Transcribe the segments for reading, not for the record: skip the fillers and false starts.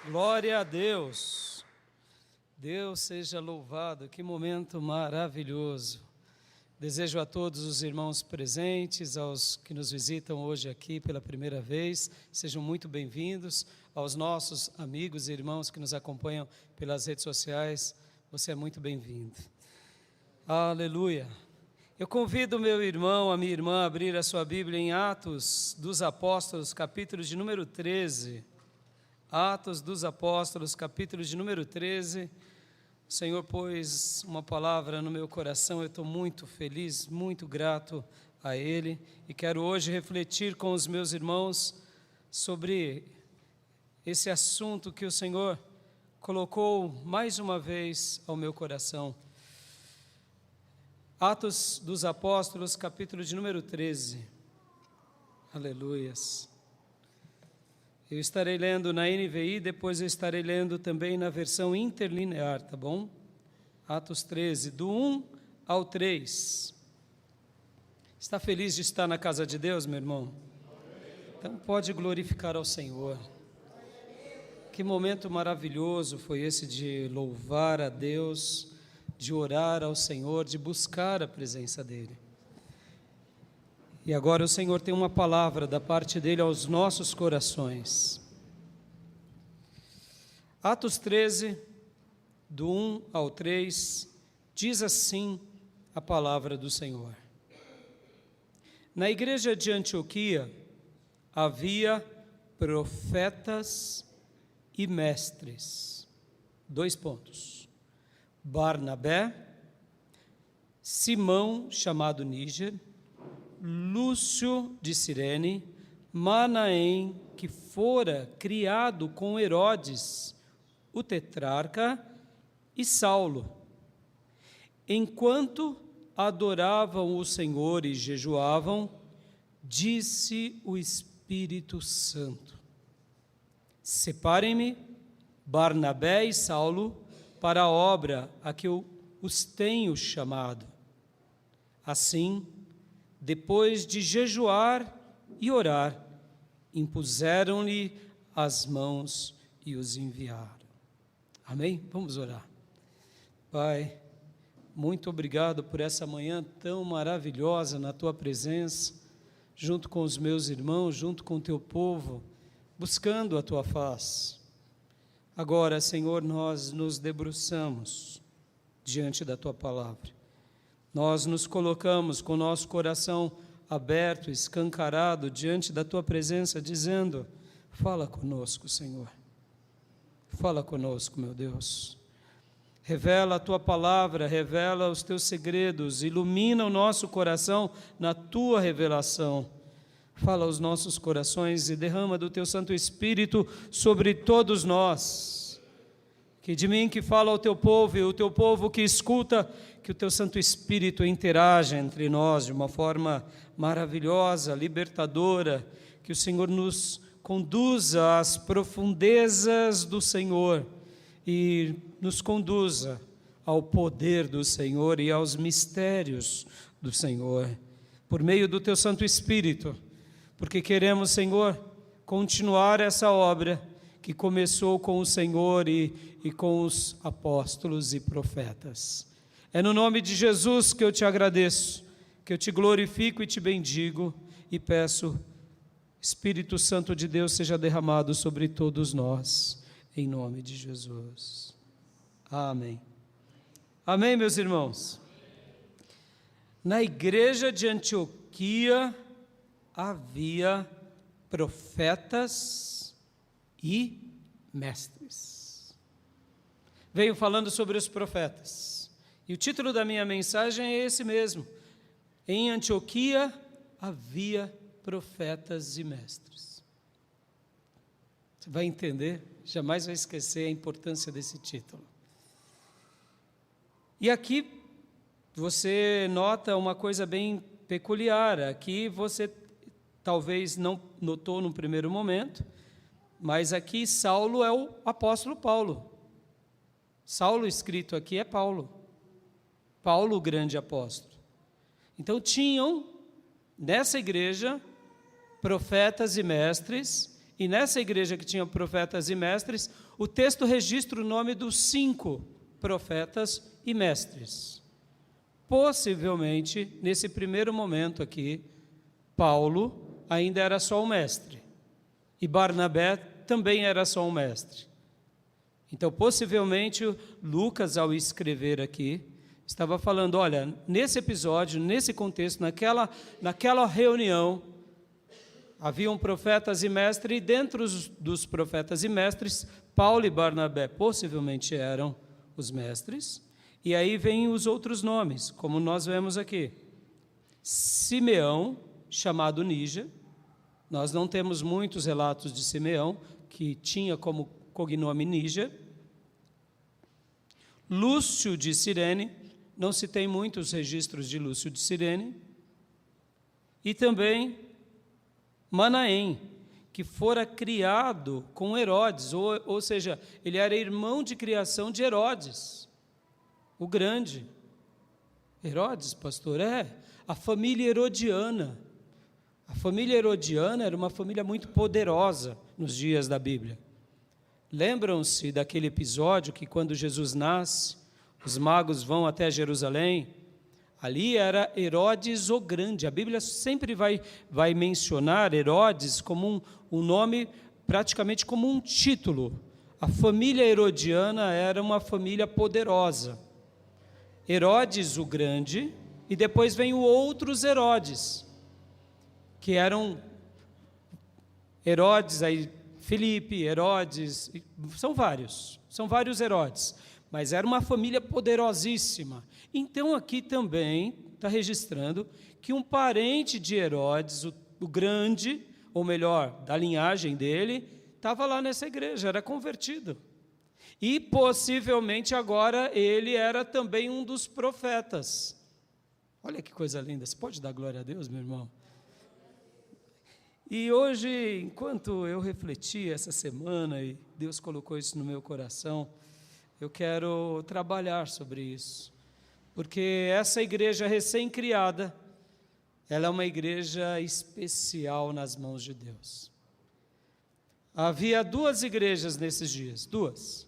Glória a Deus. Deus seja louvado. Que momento maravilhoso. Desejo a todos os irmãos presentes, aos que nos visitam hoje aqui pela primeira vez, sejam muito bem-vindos. Aos nossos amigos e irmãos que nos acompanham pelas redes sociais, você é muito bem-vindo. Aleluia. Eu convido o meu irmão, a minha irmã, a abrir a sua Bíblia em Atos dos Apóstolos, capítulo de número 13. Atos dos Apóstolos, capítulo de número 13. O Senhor pôs uma palavra no meu coração, eu estou muito feliz, muito grato a Ele, e quero hoje refletir com os meus irmãos sobre esse assunto que o Senhor colocou mais uma vez ao meu coração. Atos dos Apóstolos, capítulo de número 13. Aleluias. Eu estarei lendo na NVI, depois eu estarei lendo também na versão interlinear, tá bom? Atos 13, do 1 ao 3. Está feliz de estar na casa de Deus, meu irmão? Então pode glorificar ao Senhor. Que momento maravilhoso foi esse de louvar a Deus, de orar ao Senhor, de buscar a presença dEle. E agora o Senhor tem uma palavra da parte dEle aos nossos corações. Atos 13, do 1 ao 3, diz assim a palavra do Senhor. Na igreja de Antioquia havia profetas e mestres. 2 pontos. Barnabé, Simão, chamado Níger, Lúcio de Cirene, Manaém, que fora criado com Herodes, o tetrarca, e Saulo. Enquanto adoravam o Senhor e jejuavam, disse o Espírito Santo: Separem-me, Barnabé e Saulo, para a obra a que eu os tenho chamado. Assim, depois de jejuar e orar, impuseram-lhe as mãos e os enviaram. Amém? Vamos orar. Pai, muito obrigado por essa manhã tão maravilhosa na Tua presença, junto com os meus irmãos, junto com o Teu povo, buscando a Tua face. Agora, Senhor, nós nos debruçamos diante da Tua palavra. Nós nos colocamos com o nosso coração aberto, escancarado, diante da Tua presença, dizendo: fala conosco, Senhor. Fala conosco, meu Deus. Revela a Tua palavra, revela os Teus segredos, ilumina o nosso coração na Tua revelação. Fala aos nossos corações e derrama do Teu Santo Espírito sobre todos nós. Que de mim que fala ao Teu povo e o Teu povo que escuta, que o Teu Santo Espírito interaja entre nós de uma forma maravilhosa, libertadora, que o Senhor nos conduza às profundezas do Senhor e nos conduza ao poder do Senhor e aos mistérios do Senhor, por meio do Teu Santo Espírito, porque queremos, Senhor, continuar essa obra que começou com o Senhor e com os apóstolos e profetas. É no nome de Jesus que eu te agradeço, que eu te glorifico e te bendigo e peço, Espírito Santo de Deus, seja derramado sobre todos nós, em nome de Jesus. Amém. Amém, meus irmãos? Na igreja de Antioquia havia profetas e mestres. Venho falando sobre os profetas. E o título da minha mensagem é esse mesmo. Em Antioquia havia profetas e mestres. Você vai entender, jamais vai esquecer a importância desse título. E aqui você nota uma coisa bem peculiar. Aqui você talvez não notou no primeiro momento, mas aqui Saulo é o apóstolo Paulo. Saulo escrito aqui é Paulo. Paulo, o grande apóstolo. Então tinham nessa igreja profetas e mestres, E nessa igreja que tinha profetas e mestres, o texto registra o nome dos 5 profetas e mestres. Possivelmente, nesse primeiro momento aqui, Paulo ainda era só um mestre, e Barnabé também era só um mestre. Então, possivelmente, Lucas, ao escrever aqui, estava falando, olha, nesse episódio, nesse contexto, naquela reunião, haviam profetas e mestres, e dentro dos profetas e mestres, Paulo e Barnabé possivelmente eram os mestres, e aí vêm os outros nomes, como nós vemos aqui. Simeão, chamado Níger, nós não temos muitos relatos de Simeão, que tinha como cognome Níger. Lúcio de Cirene, não se tem muitos registros de Lúcio de Cirene. E também Manaém, que fora criado com Herodes, ou seja, ele era irmão de criação de Herodes, o grande. Herodes, pastor, a família herodiana. A família herodiana era uma família muito poderosa nos dias da Bíblia. Lembram-se daquele episódio que quando Jesus nasce, os magos vão até Jerusalém? Ali era Herodes o Grande. A Bíblia sempre vai mencionar Herodes como um nome, praticamente como um título. A família herodiana era uma família poderosa. Herodes o Grande, e depois vem os outros Herodes, que eram Herodes, aí Filipe, Herodes, são vários Herodes, mas era uma família poderosíssima. Então aqui também está registrando que um parente de Herodes, o Grande, ou melhor, da linhagem dele, estava lá nessa igreja, era convertido. E possivelmente agora ele era também um dos profetas. Olha que coisa linda, você pode dar glória a Deus, meu irmão? E hoje, enquanto eu refleti essa semana, e Deus colocou isso no meu coração, eu quero trabalhar sobre isso, porque essa igreja recém-criada, ela é uma igreja especial nas mãos de Deus. Havia 2 igrejas nesses dias, 2.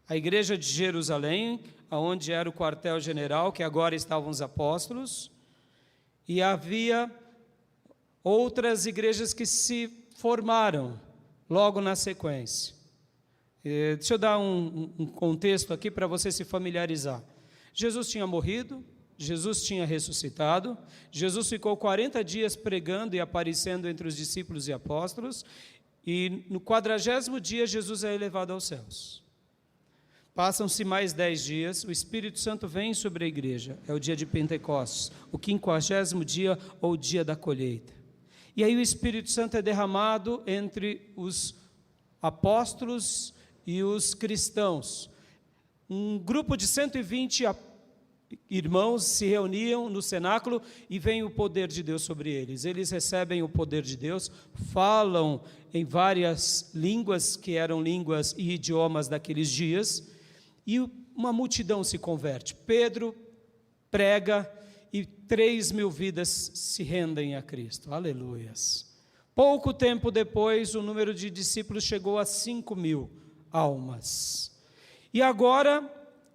A igreja de Jerusalém, onde era o quartel-general, que agora estavam os apóstolos, e havia outras igrejas que se formaram logo na sequência. Deixa eu dar um contexto aqui para você se familiarizar. Jesus tinha morrido, Jesus tinha ressuscitado, Jesus ficou 40 dias pregando e aparecendo entre os discípulos e apóstolos, e no 40º dia Jesus é elevado aos céus. Passam-se mais 10 dias, o Espírito Santo vem sobre a igreja, é o dia de Pentecostes, o 50º dia ou dia da colheita. E aí o Espírito Santo é derramado entre os apóstolos e os cristãos. Um grupo de 120 irmãos se reuniam no cenáculo e vem o poder de Deus sobre eles. Eles recebem o poder de Deus, falam em várias línguas que eram línguas e idiomas daqueles dias, e uma multidão se converte. Pedro prega e 3.000 vidas se rendem a Cristo. Aleluias. Pouco tempo depois, o número de discípulos chegou a 5.000 almas. E agora,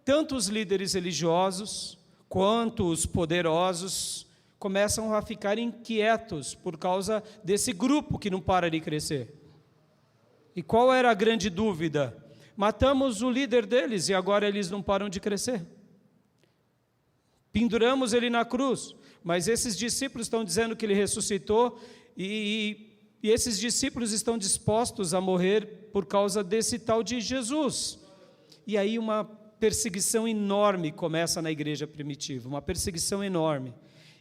tanto os líderes religiosos quanto os poderosos começam a ficar inquietos por causa desse grupo que não para de crescer. E qual era a grande dúvida? Matamos o líder deles e agora eles não param de crescer. Penduramos ele na cruz, mas esses discípulos estão dizendo que ele ressuscitou e esses discípulos estão dispostos a morrer por causa desse tal de Jesus. E aí uma perseguição enorme começa na igreja primitiva, uma perseguição enorme.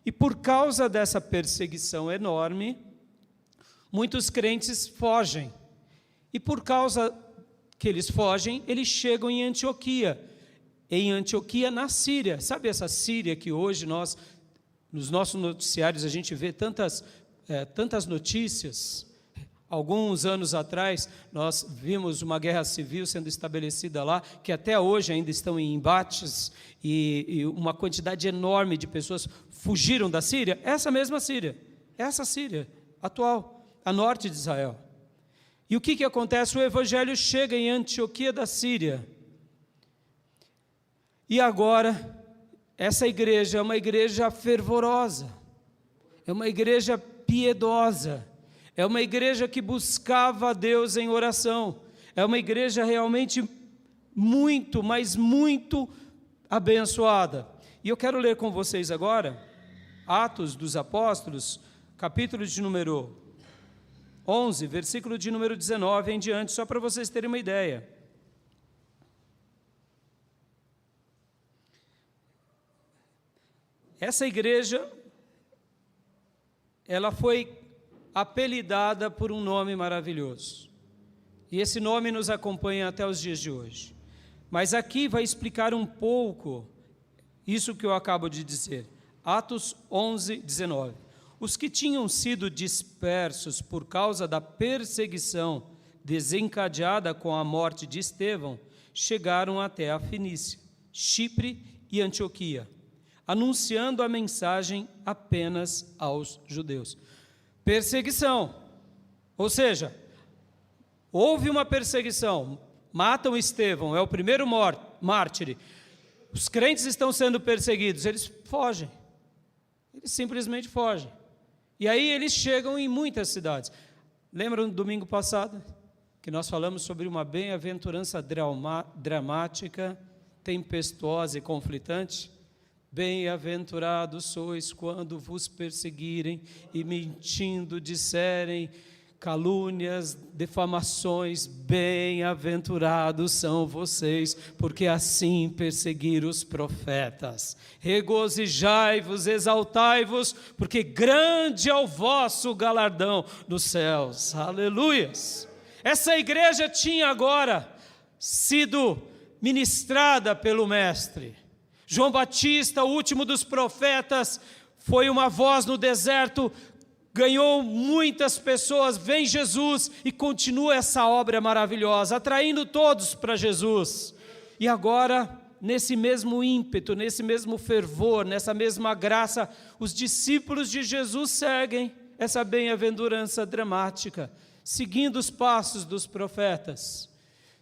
E por causa dessa perseguição enorme, muitos crentes fogem. E por causa que eles fogem, eles chegam em Antioquia, na Síria. Sabe essa Síria que hoje nos nossos noticiários, a gente vê tantas notícias? Alguns anos atrás, nós vimos uma guerra civil sendo estabelecida lá, que até hoje ainda estão em embates, e uma quantidade enorme de pessoas fugiram da Síria. Essa mesma Síria, essa Síria atual, a norte de Israel. E o que acontece? O evangelho chega em Antioquia da Síria. E agora, essa igreja é uma igreja fervorosa, é uma igreja piedosa, é uma igreja que buscava a Deus em oração, é uma igreja realmente muito, mas muito abençoada. E eu quero ler com vocês agora, Atos dos Apóstolos, capítulo de número 11, versículo de número 19 em diante, só para vocês terem uma ideia. Essa igreja, ela foi apelidada por um nome maravilhoso. E esse nome nos acompanha até os dias de hoje. Mas aqui vai explicar um pouco isso que eu acabo de dizer. Atos 11, 19. Os que tinham sido dispersos por causa da perseguição desencadeada com a morte de Estevão, chegaram até a Fenícia, Chipre e Antioquia, anunciando a mensagem apenas aos judeus. Perseguição, ou seja, houve uma perseguição, matam Estevão, é o primeiro mártir, os crentes estão sendo perseguidos, eles fogem, eles simplesmente fogem, e aí eles chegam em muitas cidades. Lembram do domingo passado, que nós falamos sobre uma bem-aventurança dramática, tempestuosa e conflitante? Bem-aventurados sois quando vos perseguirem e mentindo disserem calúnias, defamações, bem-aventurados são vocês, porque assim perseguiram os profetas. Regozijai-vos, exaltai-vos, porque grande é o vosso galardão nos céus. Aleluias! Essa igreja tinha agora sido ministrada pelo Mestre. João Batista, o último dos profetas, foi uma voz no deserto, ganhou muitas pessoas, vem Jesus e continua essa obra maravilhosa, atraindo todos para Jesus. E agora, nesse mesmo ímpeto, nesse mesmo fervor, nessa mesma graça, os discípulos de Jesus seguem essa bem-aventurança dramática, seguindo os passos dos profetas.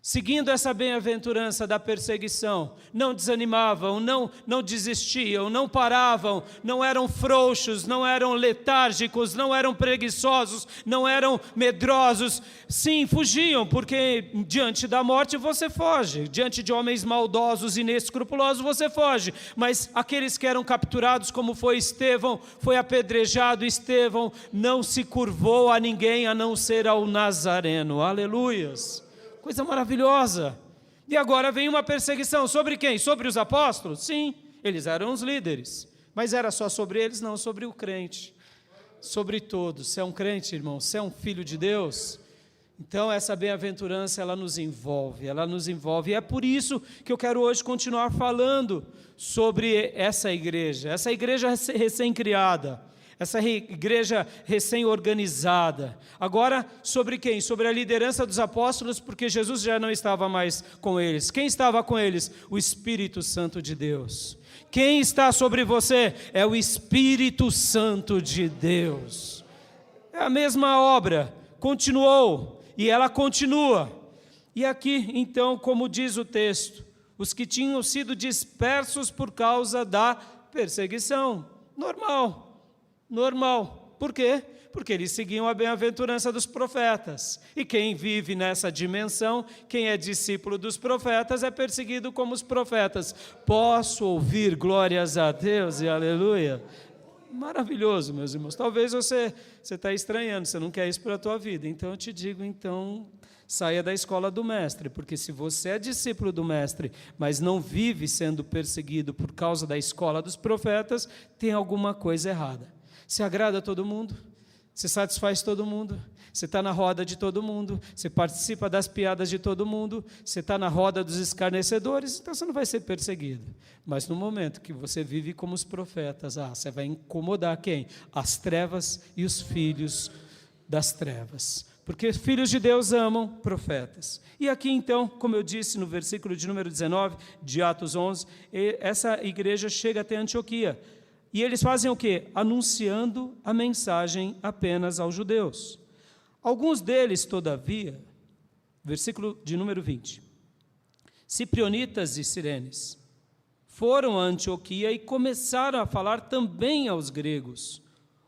Seguindo essa bem-aventurança da perseguição, não desanimavam, não desistiam, não paravam, não eram frouxos, não eram letárgicos, não eram preguiçosos, não eram medrosos. Sim, fugiam, porque diante da morte você foge, diante de homens maldosos e inescrupulosos você foge. Mas aqueles que eram capturados, como foi Estevão, foi apedrejado, Estevão não se curvou a ninguém a não ser ao Nazareno. Aleluias! Coisa maravilhosa. E agora vem uma perseguição. Sobre quem? Sobre os apóstolos? Sim, eles eram os líderes. Mas era só sobre eles? Não, sobre o crente. Sobre todos. Você é um crente, irmão? Você é um filho de Deus? Então essa bem-aventurança, ela nos envolve. E é por isso que eu quero hoje continuar falando sobre essa igreja recém-criada. Essa igreja recém-organizada. Agora, sobre quem? Sobre a liderança dos apóstolos, porque Jesus já não estava mais com eles. Quem estava com eles? O Espírito Santo de Deus. Quem está sobre você? É o Espírito Santo de Deus. É a mesma obra, continuou, e ela continua. E aqui, então, como diz o texto, os que tinham sido dispersos por causa da perseguição. Normal. Por quê? Porque eles seguiam a bem-aventurança dos profetas. E quem vive nessa dimensão, quem é discípulo dos profetas, é perseguido como os profetas. Posso ouvir glórias a Deus e aleluia? Maravilhoso, meus irmãos. Talvez você está estranhando, você não quer isso para a tua vida. Então eu te digo, saia da escola do mestre, porque se você é discípulo do mestre, mas não vive sendo perseguido por causa da escola dos profetas, tem alguma coisa errada. Você agrada a todo mundo, você satisfaz todo mundo, você está na roda de todo mundo, você participa das piadas de todo mundo, você está na roda dos escarnecedores, então você não vai ser perseguido. Mas no momento que você vive como os profetas, você vai incomodar quem? As trevas e os filhos das trevas. Porque os filhos de Deus amam profetas. E aqui então, como eu disse no versículo de número 19 de Atos 11, essa igreja chega até Antioquia. E eles fazem o quê? Anunciando a mensagem apenas aos judeus. Alguns deles, todavia, versículo de número 20, ciprionitas e sirenes, foram a Antioquia e começaram a falar também aos gregos,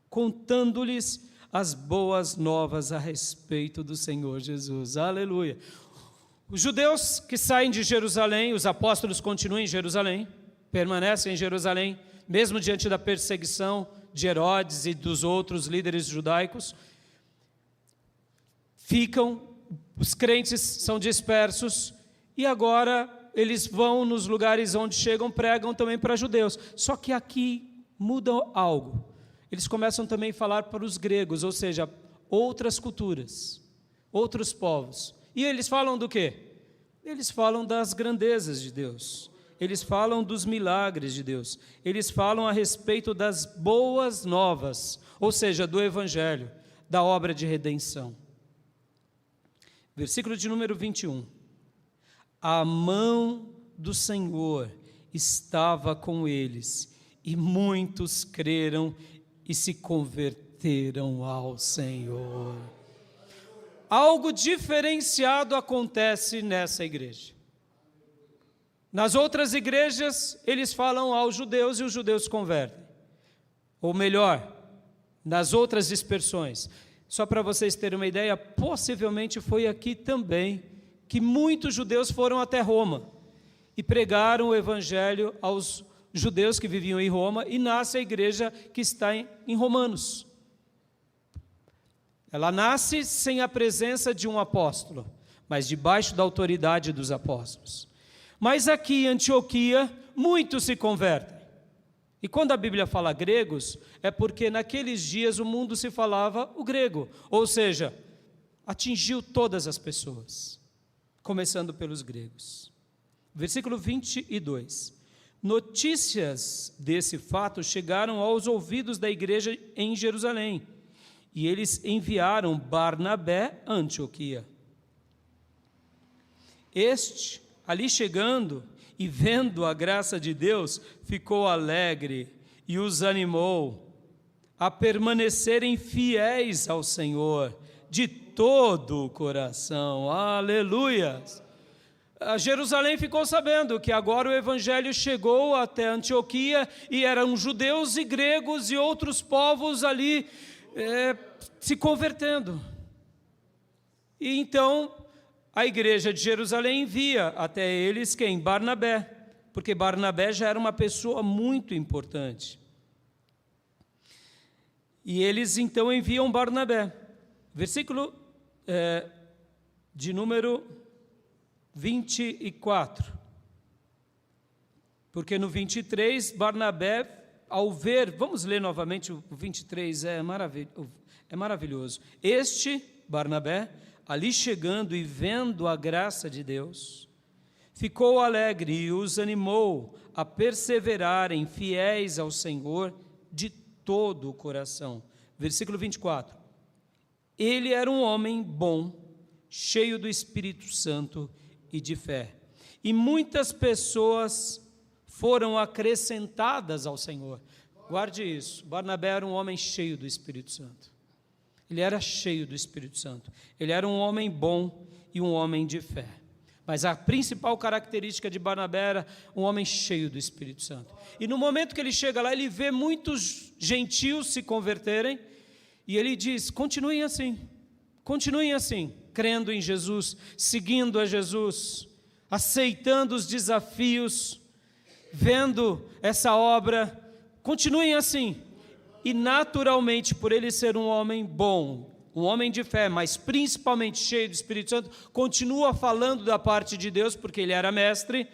contando-lhes as boas novas a respeito do Senhor Jesus. Aleluia! Os judeus que saem de Jerusalém, os apóstolos continuam em Jerusalém, permanecem em Jerusalém, mesmo diante da perseguição de Herodes e dos outros líderes judaicos, os crentes são dispersos, e agora eles vão nos lugares onde chegam, pregam também para judeus. Só que aqui muda algo. Eles começam também a falar para os gregos, ou seja, outras culturas, outros povos. E eles falam do quê? Eles falam das grandezas de Deus. Eles falam dos milagres de Deus. Eles falam a respeito das boas novas, ou seja, do Evangelho, da obra de redenção. Versículo de número 21. A mão do Senhor estava com eles, e muitos creram e se converteram ao Senhor. Algo diferenciado acontece nessa igreja. Nas outras igrejas, eles falam aos judeus e os judeus se convertem. Ou melhor, nas outras dispersões. Só para vocês terem uma ideia, possivelmente foi aqui também que muitos judeus foram até Roma e pregaram o evangelho aos judeus que viviam em Roma, e nasce a igreja que está em Romanos. Ela nasce sem a presença de um apóstolo, mas debaixo da autoridade dos apóstolos. Mas aqui em Antioquia, muitos se convertem. E quando a Bíblia fala gregos, é porque naqueles dias o mundo se falava o grego, ou seja, atingiu todas as pessoas, começando pelos gregos. Versículo 22. Notícias desse fato chegaram aos ouvidos da igreja em Jerusalém, e eles enviaram Barnabé a Antioquia. Este, ali chegando e vendo a graça de Deus, ficou alegre e os animou a permanecerem fiéis ao Senhor de todo o coração. Aleluia! Jerusalém ficou sabendo que agora o evangelho chegou até Antioquia, e eram judeus e gregos e outros povos ali se convertendo. E então a igreja de Jerusalém envia até eles quem? Barnabé, porque Barnabé já era uma pessoa muito importante. E eles então enviam Barnabé. Versículo de número 24. Porque no 23, Barnabé, ao ver, vamos ler novamente o 23, é maravilhoso. Este, Barnabé, ali chegando e vendo a graça de Deus, ficou alegre e os animou a perseverarem fiéis ao Senhor de todo o coração. Versículo 24. Ele era um homem bom, cheio do Espírito Santo e de fé, e muitas pessoas foram acrescentadas ao Senhor. Guarde isso, Barnabé era um homem cheio do Espírito Santo. Ele era cheio do Espírito Santo. Ele era um homem bom e um homem de fé. Mas a principal característica de Barnabé era um homem cheio do Espírito Santo. E no momento que ele chega lá, ele vê muitos gentios se converterem, e ele diz: continuem assim, crendo em Jesus, seguindo a Jesus, aceitando os desafios, vendo essa obra, continuem assim. E naturalmente, por ele ser um homem bom, um homem de fé, mas principalmente cheio do Espírito Santo, continua falando da parte de Deus, porque ele era mestre.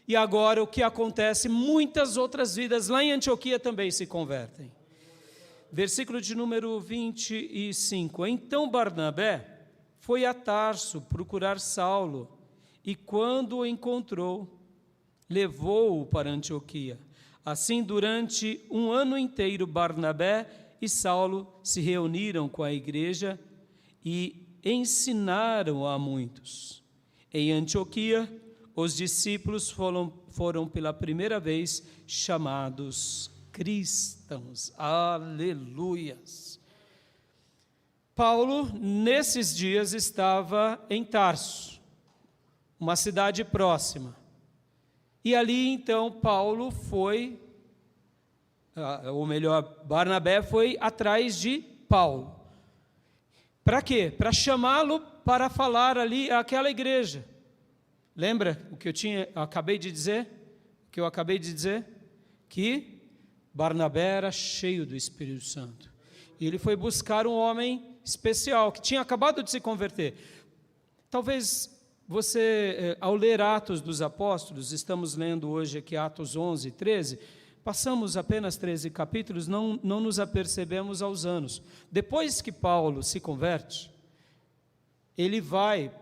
E agora o que acontece? Muitas outras vidas lá em Antioquia também se convertem. Versículo de número 25. Então Barnabé foi a Tarso procurar Saulo, e quando o encontrou, levou-o para Antioquia. Assim, durante um ano inteiro, Barnabé e Saulo se reuniram com a igreja e ensinaram a muitos. Em Antioquia, os discípulos foram pela primeira vez chamados cristãos. Aleluias! Paulo, nesses dias, estava em Tarso, uma cidade próxima. E ali, então, Paulo foi, ou melhor, Barnabé foi atrás de Paulo. Para quê? Para chamá-lo para falar ali àquela igreja. Lembra o que eu acabei de dizer? Que Barnabé era cheio do Espírito Santo. E ele foi buscar um homem especial, que tinha acabado de se converter. Talvez você, ao ler Atos dos Apóstolos, estamos lendo hoje aqui Atos 11 e 13, passamos apenas 13 capítulos, não nos apercebemos aos anos. Depois que Paulo se converte, ele vai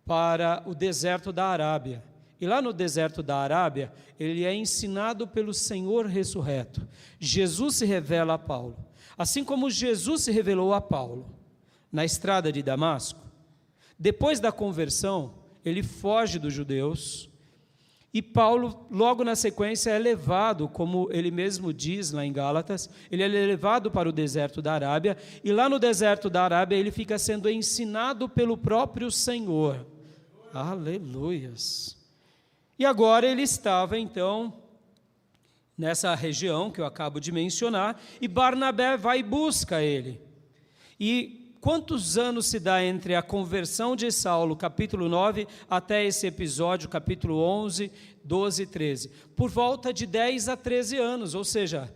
para o deserto da Arábia. E lá no deserto da Arábia, ele é ensinado pelo Senhor ressurreto. Jesus se revela a Paulo. Assim como Jesus se revelou a Paulo na estrada de Damasco, depois da conversão, ele foge dos judeus, e Paulo, logo na sequência, é levado, como ele mesmo diz lá em Gálatas, ele é levado para o deserto da Arábia, e lá no deserto da Arábia ele fica sendo ensinado pelo próprio Senhor. Aleluias! E agora ele estava, então, nessa região que eu acabo de mencionar, e Barnabé vai e busca ele. E quantos anos se dá entre a conversão de Saulo, capítulo 9, até esse episódio, capítulo 11, 12 e 13? Por volta de 10 a 13 anos, ou seja,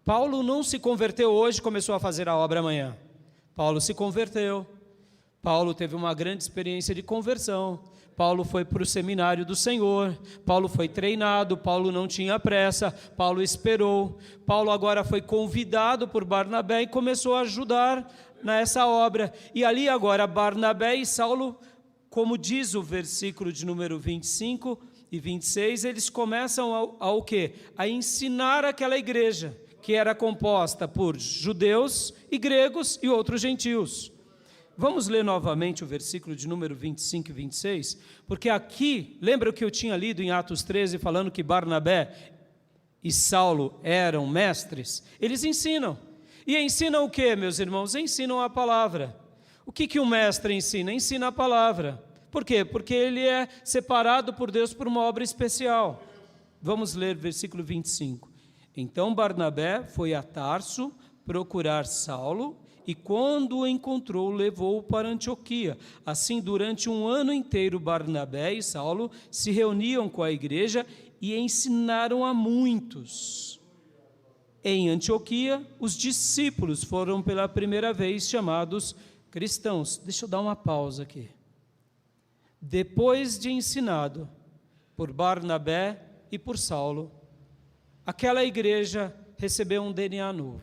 Paulo não se converteu hoje e começou a fazer a obra amanhã. Paulo se converteu, Paulo teve uma grande experiência de conversão, Paulo foi para o seminário do Senhor, Paulo foi treinado, Paulo não tinha pressa, Paulo esperou, Paulo agora foi convidado por Barnabé e começou a ajudar nessa obra. E ali agora Barnabé e Saulo, como diz o versículo de número 25 e 26, eles começam ao quê? A ensinar aquela igreja, que era composta por judeus e gregos e outros gentios. Vamos ler novamente o versículo de número 25 e 26, porque aqui, lembra o que eu tinha lido em Atos 13, falando que Barnabé e Saulo eram mestres? Eles ensinam. E ensinam o que, meus irmãos? Ensinam a palavra. O que o mestre ensina? Ensina a palavra. Por quê? Porque ele é separado por Deus por uma obra especial. Vamos ler versículo 25. Então Barnabé foi a Tarso procurar Saulo, e quando o encontrou, levou-o para Antioquia. Assim, durante um ano inteiro, Barnabé e Saulo se reuniam com a igreja e ensinaram a muitos. Em Antioquia, os discípulos foram pela primeira vez chamados cristãos. Deixa eu dar uma pausa aqui. Depois de ensinado por Barnabé e por Saulo, aquela igreja recebeu um DNA novo.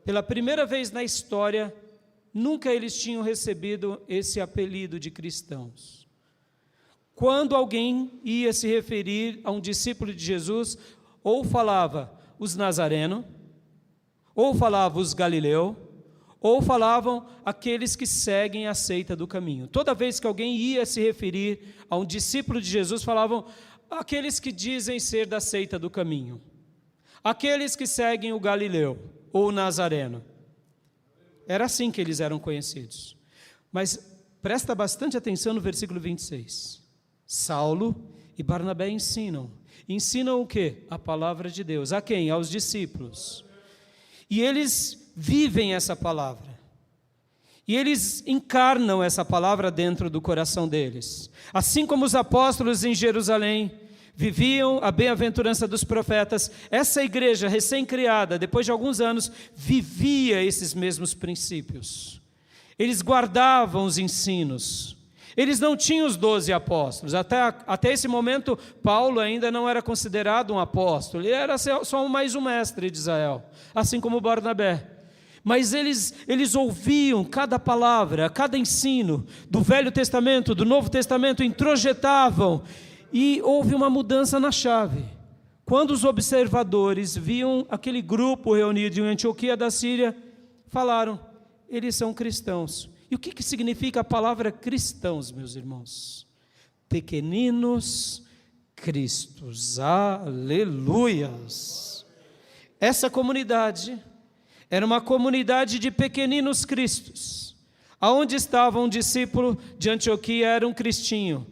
Pela primeira vez na história, nunca eles tinham recebido esse apelido de cristãos. Quando alguém ia se referir a um discípulo de Jesus, ou falava os nazarenos, ou falava os galileu, ou falavam aqueles que seguem a seita do caminho. Toda vez que alguém ia se referir a um discípulo de Jesus, falavam aqueles que dizem ser da seita do caminho, aqueles que seguem o galileu, ou nazareno. Era assim que eles eram conhecidos. Mas presta bastante atenção no versículo 26. Saulo e Barnabé ensinam. Ensinam o quê? A palavra de Deus. A quem? Aos discípulos. E eles vivem essa palavra. E eles encarnam essa palavra dentro do coração deles. Assim como os apóstolos em Jerusalém viviam a bem-aventurança dos profetas, essa igreja recém-criada, depois de alguns anos, vivia esses mesmos princípios. Eles guardavam os ensinos. Eles não tinham os 12 apóstolos. Até esse momento, Paulo ainda não era considerado um apóstolo. Ele era só mais um mestre de Israel, assim como Barnabé. Mas eles ouviam cada palavra, cada ensino do Velho Testamento, do Novo Testamento, introjetavam. E houve uma mudança na chave. Quando os observadores viam aquele grupo reunido em Antioquia da Síria, falaram, eles são cristãos. E o que significa a palavra cristãos, meus irmãos? Pequeninos cristos. Aleluias! Essa comunidade Era uma comunidade de pequeninos cristos. Aonde estava um discípulo de Antioquia era um cristinho,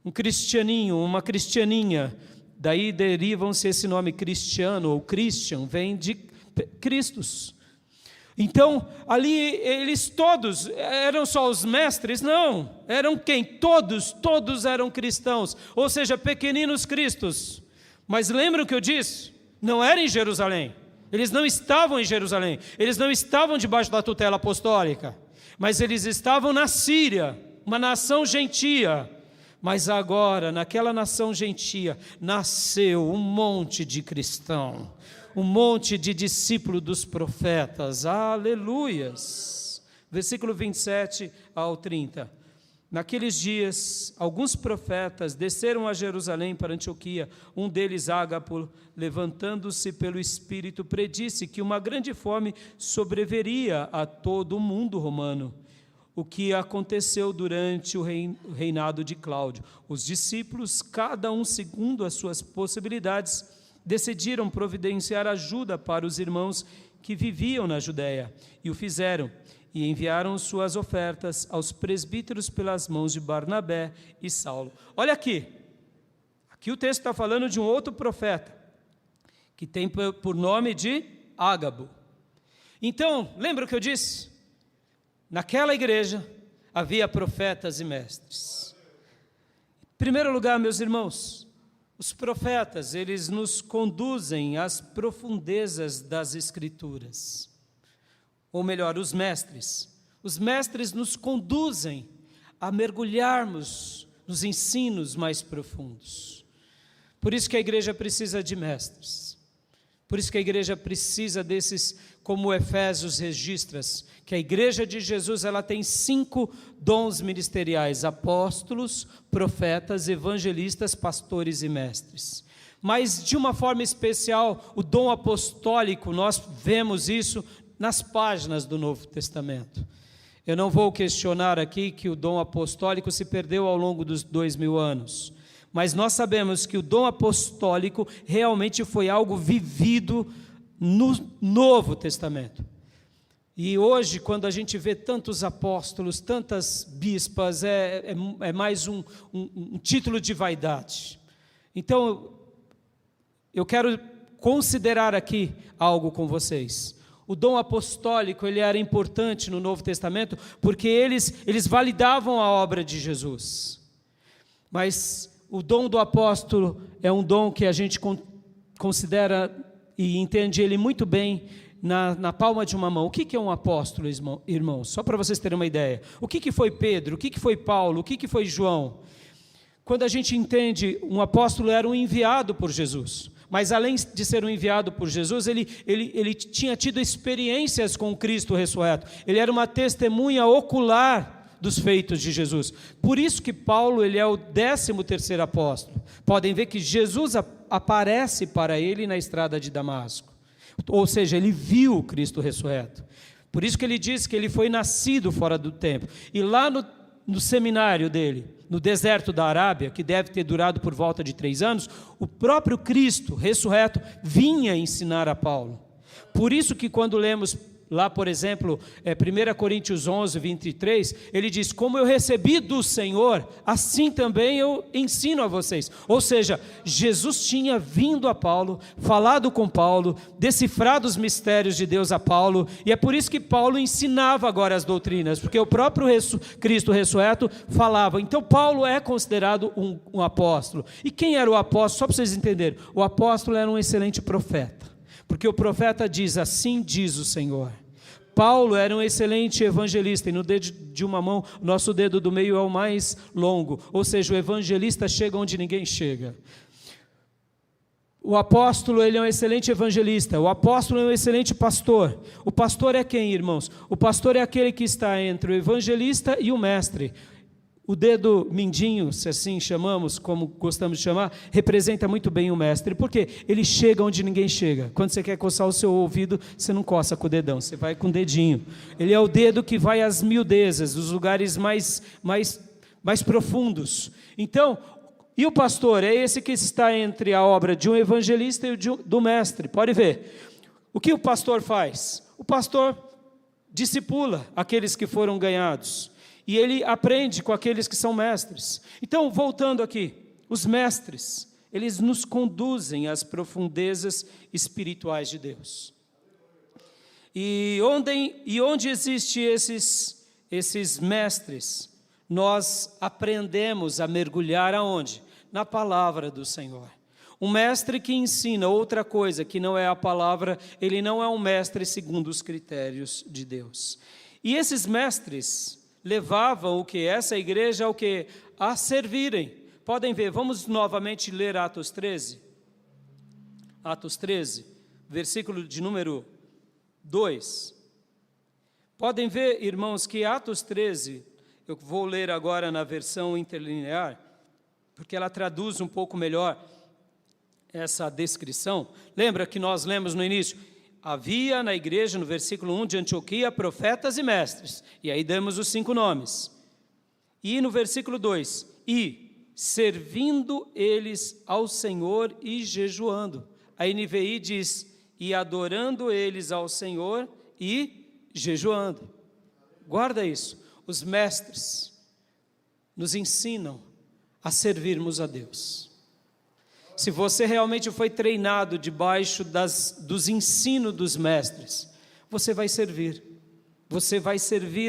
um cristianinho, uma cristianinha. Daí derivam-se esse nome cristiano ou Christian, vem de Cristos. Então, ali eles todos, eram só os mestres? Não, eram quem? Todos eram cristãos, ou seja, pequeninos cristos. Mas lembram o que eu disse? Não era em Jerusalém, eles não estavam em Jerusalém, eles não estavam debaixo da tutela apostólica, mas eles estavam na Síria, uma nação gentia. Mas agora, naquela nação gentia, nasceu um monte de cristão, um monte de discípulo dos profetas, aleluias. Versículo 27 ao 30. Naqueles dias, alguns profetas desceram a Jerusalém para Antioquia. Um deles, Ágapo, levantando-se pelo Espírito, predisse que uma grande fome sobreveria a todo o mundo romano, o que aconteceu durante o reinado de Cláudio. Os discípulos, cada um segundo as suas possibilidades, decidiram providenciar ajuda para os irmãos que viviam na Judéia, e o fizeram, e enviaram suas ofertas aos presbíteros pelas mãos de Barnabé e Saulo. Olha aqui o texto está falando de um outro profeta, que tem por nome de Ágabo. Então, lembra o que eu disse? Naquela igreja havia profetas e mestres. Em primeiro lugar, meus irmãos, os profetas, eles nos conduzem às profundezas das Escrituras. Ou melhor, os mestres nos conduzem a mergulharmos nos ensinos mais profundos. Por isso que a igreja precisa de mestres. Por isso que a igreja precisa desses, como Efésios registra, que a igreja de Jesus ela tem 5 dons ministeriais: apóstolos, profetas, evangelistas, pastores e mestres. Mas de uma forma especial, o dom apostólico, nós vemos isso nas páginas do Novo Testamento. Eu não vou questionar aqui que o dom apostólico se perdeu ao longo dos 2000 anos, mas nós sabemos que o dom apostólico realmente foi algo vivido no Novo Testamento. E hoje, quando a gente vê tantos apóstolos, tantas bispas, é mais um título de vaidade. Então, eu quero considerar aqui algo com vocês. O dom apostólico, ele era importante no Novo Testamento, porque eles validavam a obra de Jesus. Mas o dom do apóstolo é um dom que a gente considera e entende ele muito bem na palma de uma mão. O que é um apóstolo, irmãos? Só para vocês terem uma ideia. O que foi Pedro? O que foi Paulo? O que foi João? Quando a gente entende, um apóstolo era um enviado por Jesus. Mas além de ser um enviado por Jesus, ele tinha tido experiências com Cristo ressurreto. Ele era uma testemunha ocular dos feitos de Jesus. Por isso que Paulo ele é o 13º apóstolo. Podem ver que Jesus aparece para ele na estrada de Damasco. Ou seja, ele viu Cristo ressurreto. Por isso que ele diz que ele foi nascido fora do templo. E lá no seminário dele, no deserto da Arábia, que deve ter durado por volta de 3 anos, o próprio Cristo ressurreto vinha ensinar a Paulo. Por isso que quando lemos lá, por exemplo, 1 Coríntios 11, 23, ele diz: como eu recebi do Senhor, assim também eu ensino a vocês. Ou seja, Jesus tinha vindo a Paulo, falado com Paulo, decifrado os mistérios de Deus a Paulo, e é por isso que Paulo ensinava agora as doutrinas, porque o próprio Cristo ressurreto falava. Então Paulo é considerado um apóstolo. E quem era o apóstolo? Só para vocês entenderem, o apóstolo era um excelente profeta, porque o profeta diz: assim diz o Senhor. Paulo era um excelente evangelista, e no dedo de uma mão, nosso dedo do meio é o mais longo, ou seja, o evangelista chega onde ninguém chega. O apóstolo, ele é um excelente evangelista, o apóstolo é um excelente pastor. O pastor é quem, irmãos? O pastor é aquele que está entre o evangelista e o mestre. O dedo mindinho, se assim chamamos, como gostamos de chamar, representa muito bem o mestre. Por quê? Ele chega onde ninguém chega. Quando você quer coçar o seu ouvido, você não coça com o dedão, você vai com o dedinho. Ele é o dedo que vai às miudezas, os lugares mais profundos. Então, e o pastor? É esse que está entre a obra de um evangelista e do mestre. Pode ver. O que o pastor faz? o pastor discipula aqueles que foram ganhados, e ele aprende com aqueles que são mestres. Então, voltando aqui, os mestres, eles nos conduzem às profundezas espirituais de Deus. E onde existem esses mestres, nós aprendemos a mergulhar aonde? Na palavra do Senhor. Um mestre que ensina outra coisa que não é a palavra, ele não é um mestre segundo os critérios de Deus. E esses mestres levavam o que? Essa igreja ao que? A servirem. Podem ver, vamos novamente ler Atos 13. Atos 13, versículo de número 2. Podem ver, irmãos, que Atos 13, eu vou ler agora na versão interlinear, porque ela traduz um pouco melhor essa descrição. Lembra que nós lemos no início? Havia na igreja, no versículo 1 de Antioquia, profetas e mestres. E aí damos os 5 nomes. E no versículo 2, e servindo eles ao Senhor e jejuando. A NVI diz, e adorando eles ao Senhor e jejuando. Guarda isso. Os mestres nos ensinam a servirmos a Deus. Se você realmente foi treinado debaixo dos ensinos dos mestres, você vai servir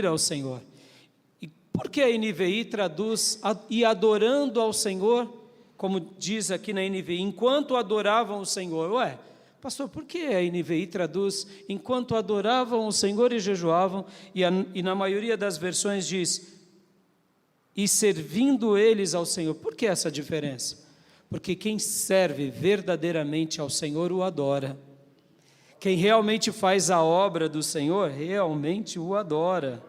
ao Senhor. E por que a NVI traduz, e adorando ao Senhor, como diz aqui na NVI, enquanto adoravam o Senhor? Ué, pastor, por que a NVI traduz, enquanto adoravam o Senhor e jejuavam, e na maioria das versões diz, e servindo eles ao Senhor? Por que essa diferença? Porque quem serve verdadeiramente ao Senhor o adora. Quem realmente faz a obra do Senhor, realmente o adora.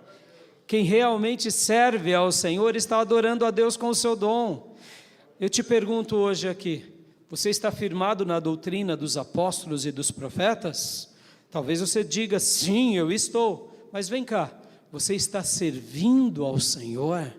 Quem realmente serve ao Senhor está adorando a Deus com o seu dom. Eu te pergunto hoje aqui, você está firmado na doutrina dos apóstolos e dos profetas? Talvez você diga, sim, eu estou. Mas vem cá, você está servindo ao Senhor?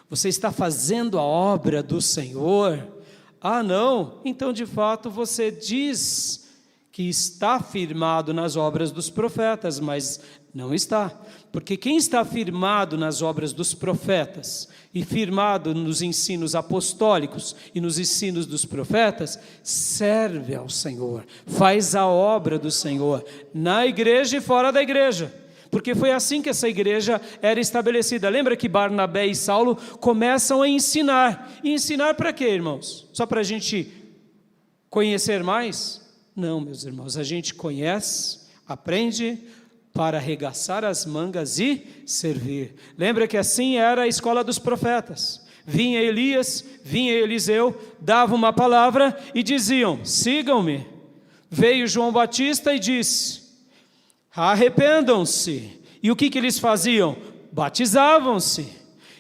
Você está fazendo a obra do Senhor? Ah, não? Então, de fato, você diz que está firmado nas obras dos profetas, mas não está. Porque quem está firmado nas obras dos profetas e firmado nos ensinos apostólicos e nos ensinos dos profetas, serve ao Senhor, faz a obra do Senhor, na igreja e fora da igreja. Porque foi assim que essa igreja era estabelecida. Lembra que Barnabé e Saulo começam a ensinar. E ensinar para quê, irmãos? Só para a gente conhecer mais? Não, meus irmãos, a gente conhece, aprende para arregaçar as mangas e servir. Lembra que assim era a escola dos profetas. Vinha Elias, vinha Eliseu, dava uma palavra e diziam, sigam-me. Veio João Batista e disse, arrependam-se. E o que eles faziam? Batizavam-se.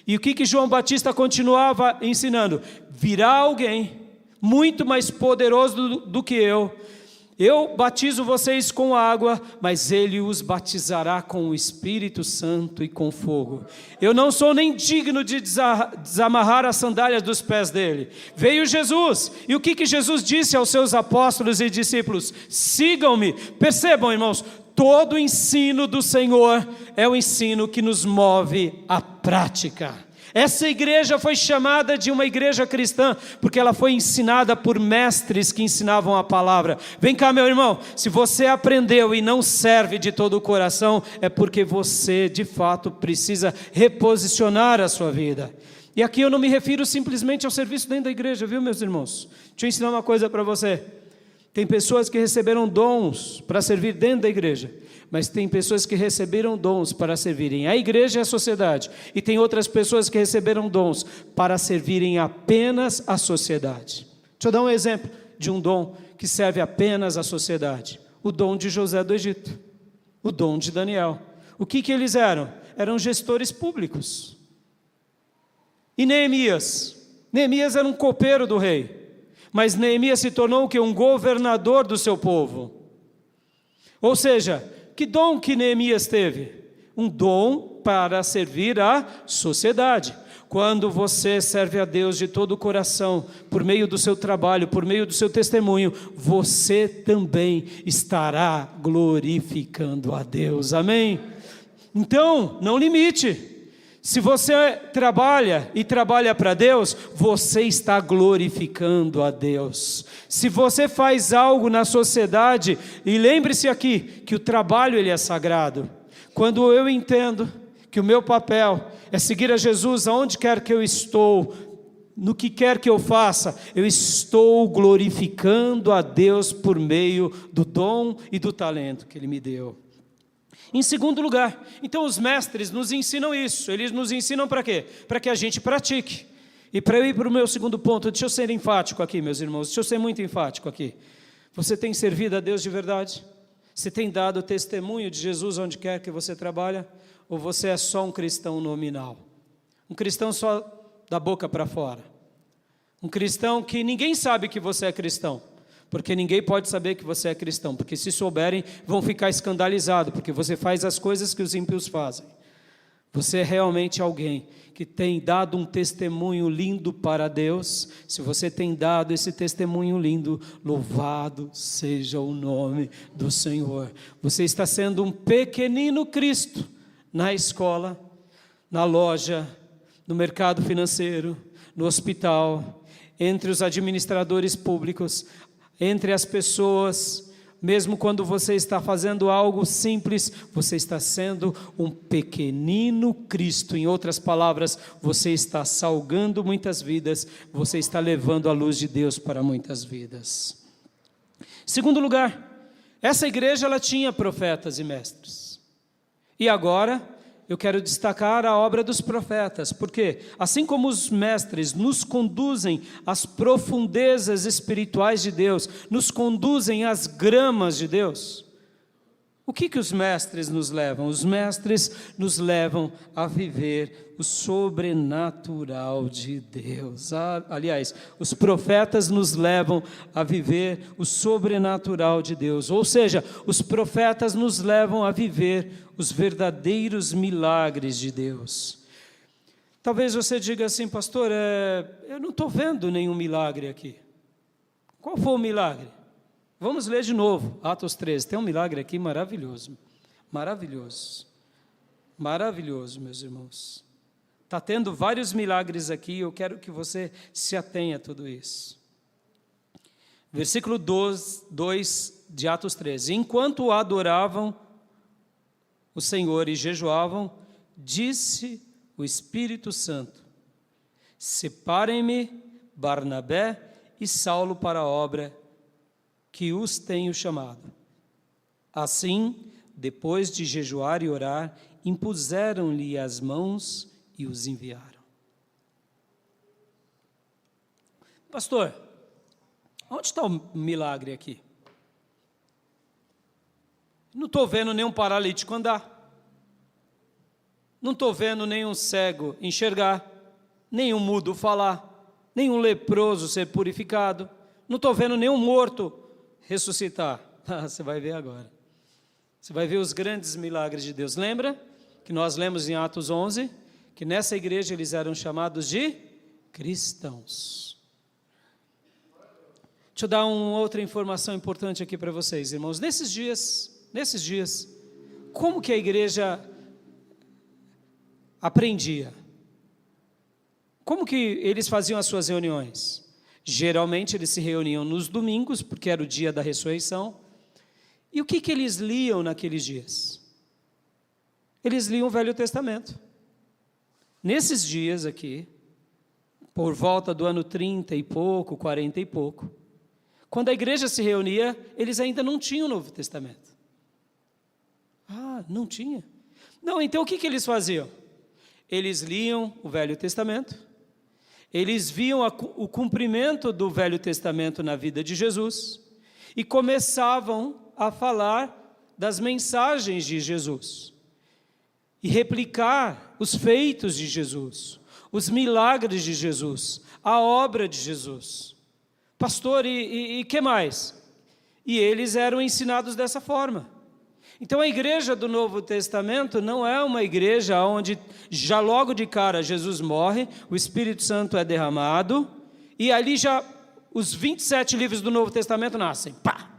E o que João Batista continuava ensinando? Virá alguém muito mais poderoso do que eu. Eu batizo vocês com água, mas ele os batizará com o Espírito Santo e com fogo. Eu não sou nem digno de desamarrar as sandálias dos pés dele. Veio Jesus, e o que Jesus disse aos seus apóstolos e discípulos? Sigam-me. Percebam, irmãos, todo o ensino do Senhor é o ensino que nos move à prática. Essa igreja foi chamada de uma igreja cristã, porque ela foi ensinada por mestres que ensinavam a palavra. Vem cá, meu irmão, se você aprendeu e não serve de todo o coração, é porque você, de fato, precisa reposicionar a sua vida. E aqui eu não me refiro simplesmente ao serviço dentro da igreja, viu, meus irmãos? Deixa eu ensinar uma coisa para você. Tem pessoas que receberam dons para servir dentro da igreja, mas tem pessoas que receberam dons para servirem a igreja e a sociedade, e tem outras pessoas que receberam dons para servirem apenas a sociedade. Deixa eu dar um exemplo de um dom que serve apenas à sociedade. O dom de José do Egito, o dom de Daniel. O que eles eram? Eram gestores públicos. E Neemias? Neemias era um copeiro do rei. Mas Neemias se tornou o quê? Um governador do seu povo. Ou seja, que dom que Neemias teve? Um dom para servir a sociedade. quando você serve a Deus de todo o coração, por meio do seu trabalho, por meio do seu testemunho, você também estará glorificando a Deus, amém? Então, não limite. Se você trabalha e trabalha para Deus, você está glorificando a Deus. Se você faz algo na sociedade, e lembre-se aqui que o trabalho ele é sagrado. Quando eu entendo que o meu papel é seguir a Jesus aonde quer que eu estou, no que quer que eu faça, eu estou glorificando a Deus por meio do dom e do talento que Ele me deu. Em segundo lugar, então os mestres nos ensinam isso, eles nos ensinam para quê? Para que a gente pratique. E para eu ir para o meu segundo ponto, deixa eu ser enfático aqui, meus irmãos, deixa eu ser muito enfático aqui. Você tem servido a Deus de verdade? Você tem dado testemunho de Jesus onde quer que você trabalha? Ou você é só um cristão nominal? Um cristão só da boca para fora? Um cristão que ninguém sabe que você é cristão? Porque ninguém pode saber que você é cristão, porque se souberem, vão ficar escandalizados, porque você faz as coisas que os ímpios fazem. Você é realmente alguém que tem dado um testemunho lindo para Deus. Se você tem dado esse testemunho lindo, louvado seja o nome do Senhor. Você está sendo um pequenino Cristo na escola, na loja, no mercado financeiro, no hospital, entre os administradores públicos, entre as pessoas, mesmo quando você está fazendo algo simples, você está sendo um pequenino Cristo. Em outras palavras, você está salgando muitas vidas, você está levando a luz de Deus para muitas vidas. Segundo lugar, essa igreja ela tinha profetas e mestres. E agora eu quero destacar a obra dos profetas, porque assim como os mestres nos conduzem às profundezas espirituais de Deus, nos conduzem às gramas de Deus, o que os mestres nos levam? Os mestres nos levam a viver o sobrenatural de Deus. Aliás, os profetas nos levam a viver o sobrenatural de Deus. Ou seja, os profetas nos levam a viver os verdadeiros milagres de Deus. Talvez você diga assim, pastor, eu não estou vendo nenhum milagre aqui. Qual foi o milagre? Vamos ler de novo, Atos 13, tem um milagre aqui maravilhoso, maravilhoso, maravilhoso, meus irmãos. Está tendo vários milagres aqui, eu quero que você se atenha a tudo isso. Versículo 2 de Atos 13, enquanto adoravam o Senhor e jejuavam, disse o Espírito Santo, separem-me Barnabé e Saulo para a obra que os tenho chamado. Assim, depois de jejuar e orar, impuseram-lhe as mãos e os enviaram. Pastor, onde está o milagre aqui? Não estou vendo nenhum paralítico andar. Não estou vendo nenhum cego enxergar, nenhum mudo falar, nenhum leproso ser purificado. Não estou vendo nenhum morto ressuscitar. Você vai ver agora. Você vai ver os grandes milagres de Deus. Lembra que nós lemos em Atos 11, que nessa igreja eles eram chamados de cristãos. Deixa eu dar uma outra informação importante aqui para vocês, irmãos. Nesses dias, como que a igreja aprendia? Como que eles faziam as suas reuniões? Geralmente eles se reuniam nos domingos, porque era o dia da ressurreição. E o que eles liam naqueles dias? Eles liam o Velho Testamento. Nesses dias aqui, por volta do ano 30 e pouco, 40 e pouco, quando a igreja se reunia, eles ainda não tinham o Novo Testamento. Não tinha. Não, então o que eles faziam? Eles liam o Velho Testamento, eles viam o cumprimento do Velho Testamento na vida de Jesus e começavam a falar das mensagens de Jesus e replicar os feitos de Jesus, os milagres de Jesus, a obra de Jesus. Pastor, e que mais? E eles eram ensinados dessa forma. Então a igreja do Novo Testamento não é uma igreja onde já logo de cara Jesus morre, o Espírito Santo é derramado, e ali já os 27 livros do Novo Testamento nascem. Pá!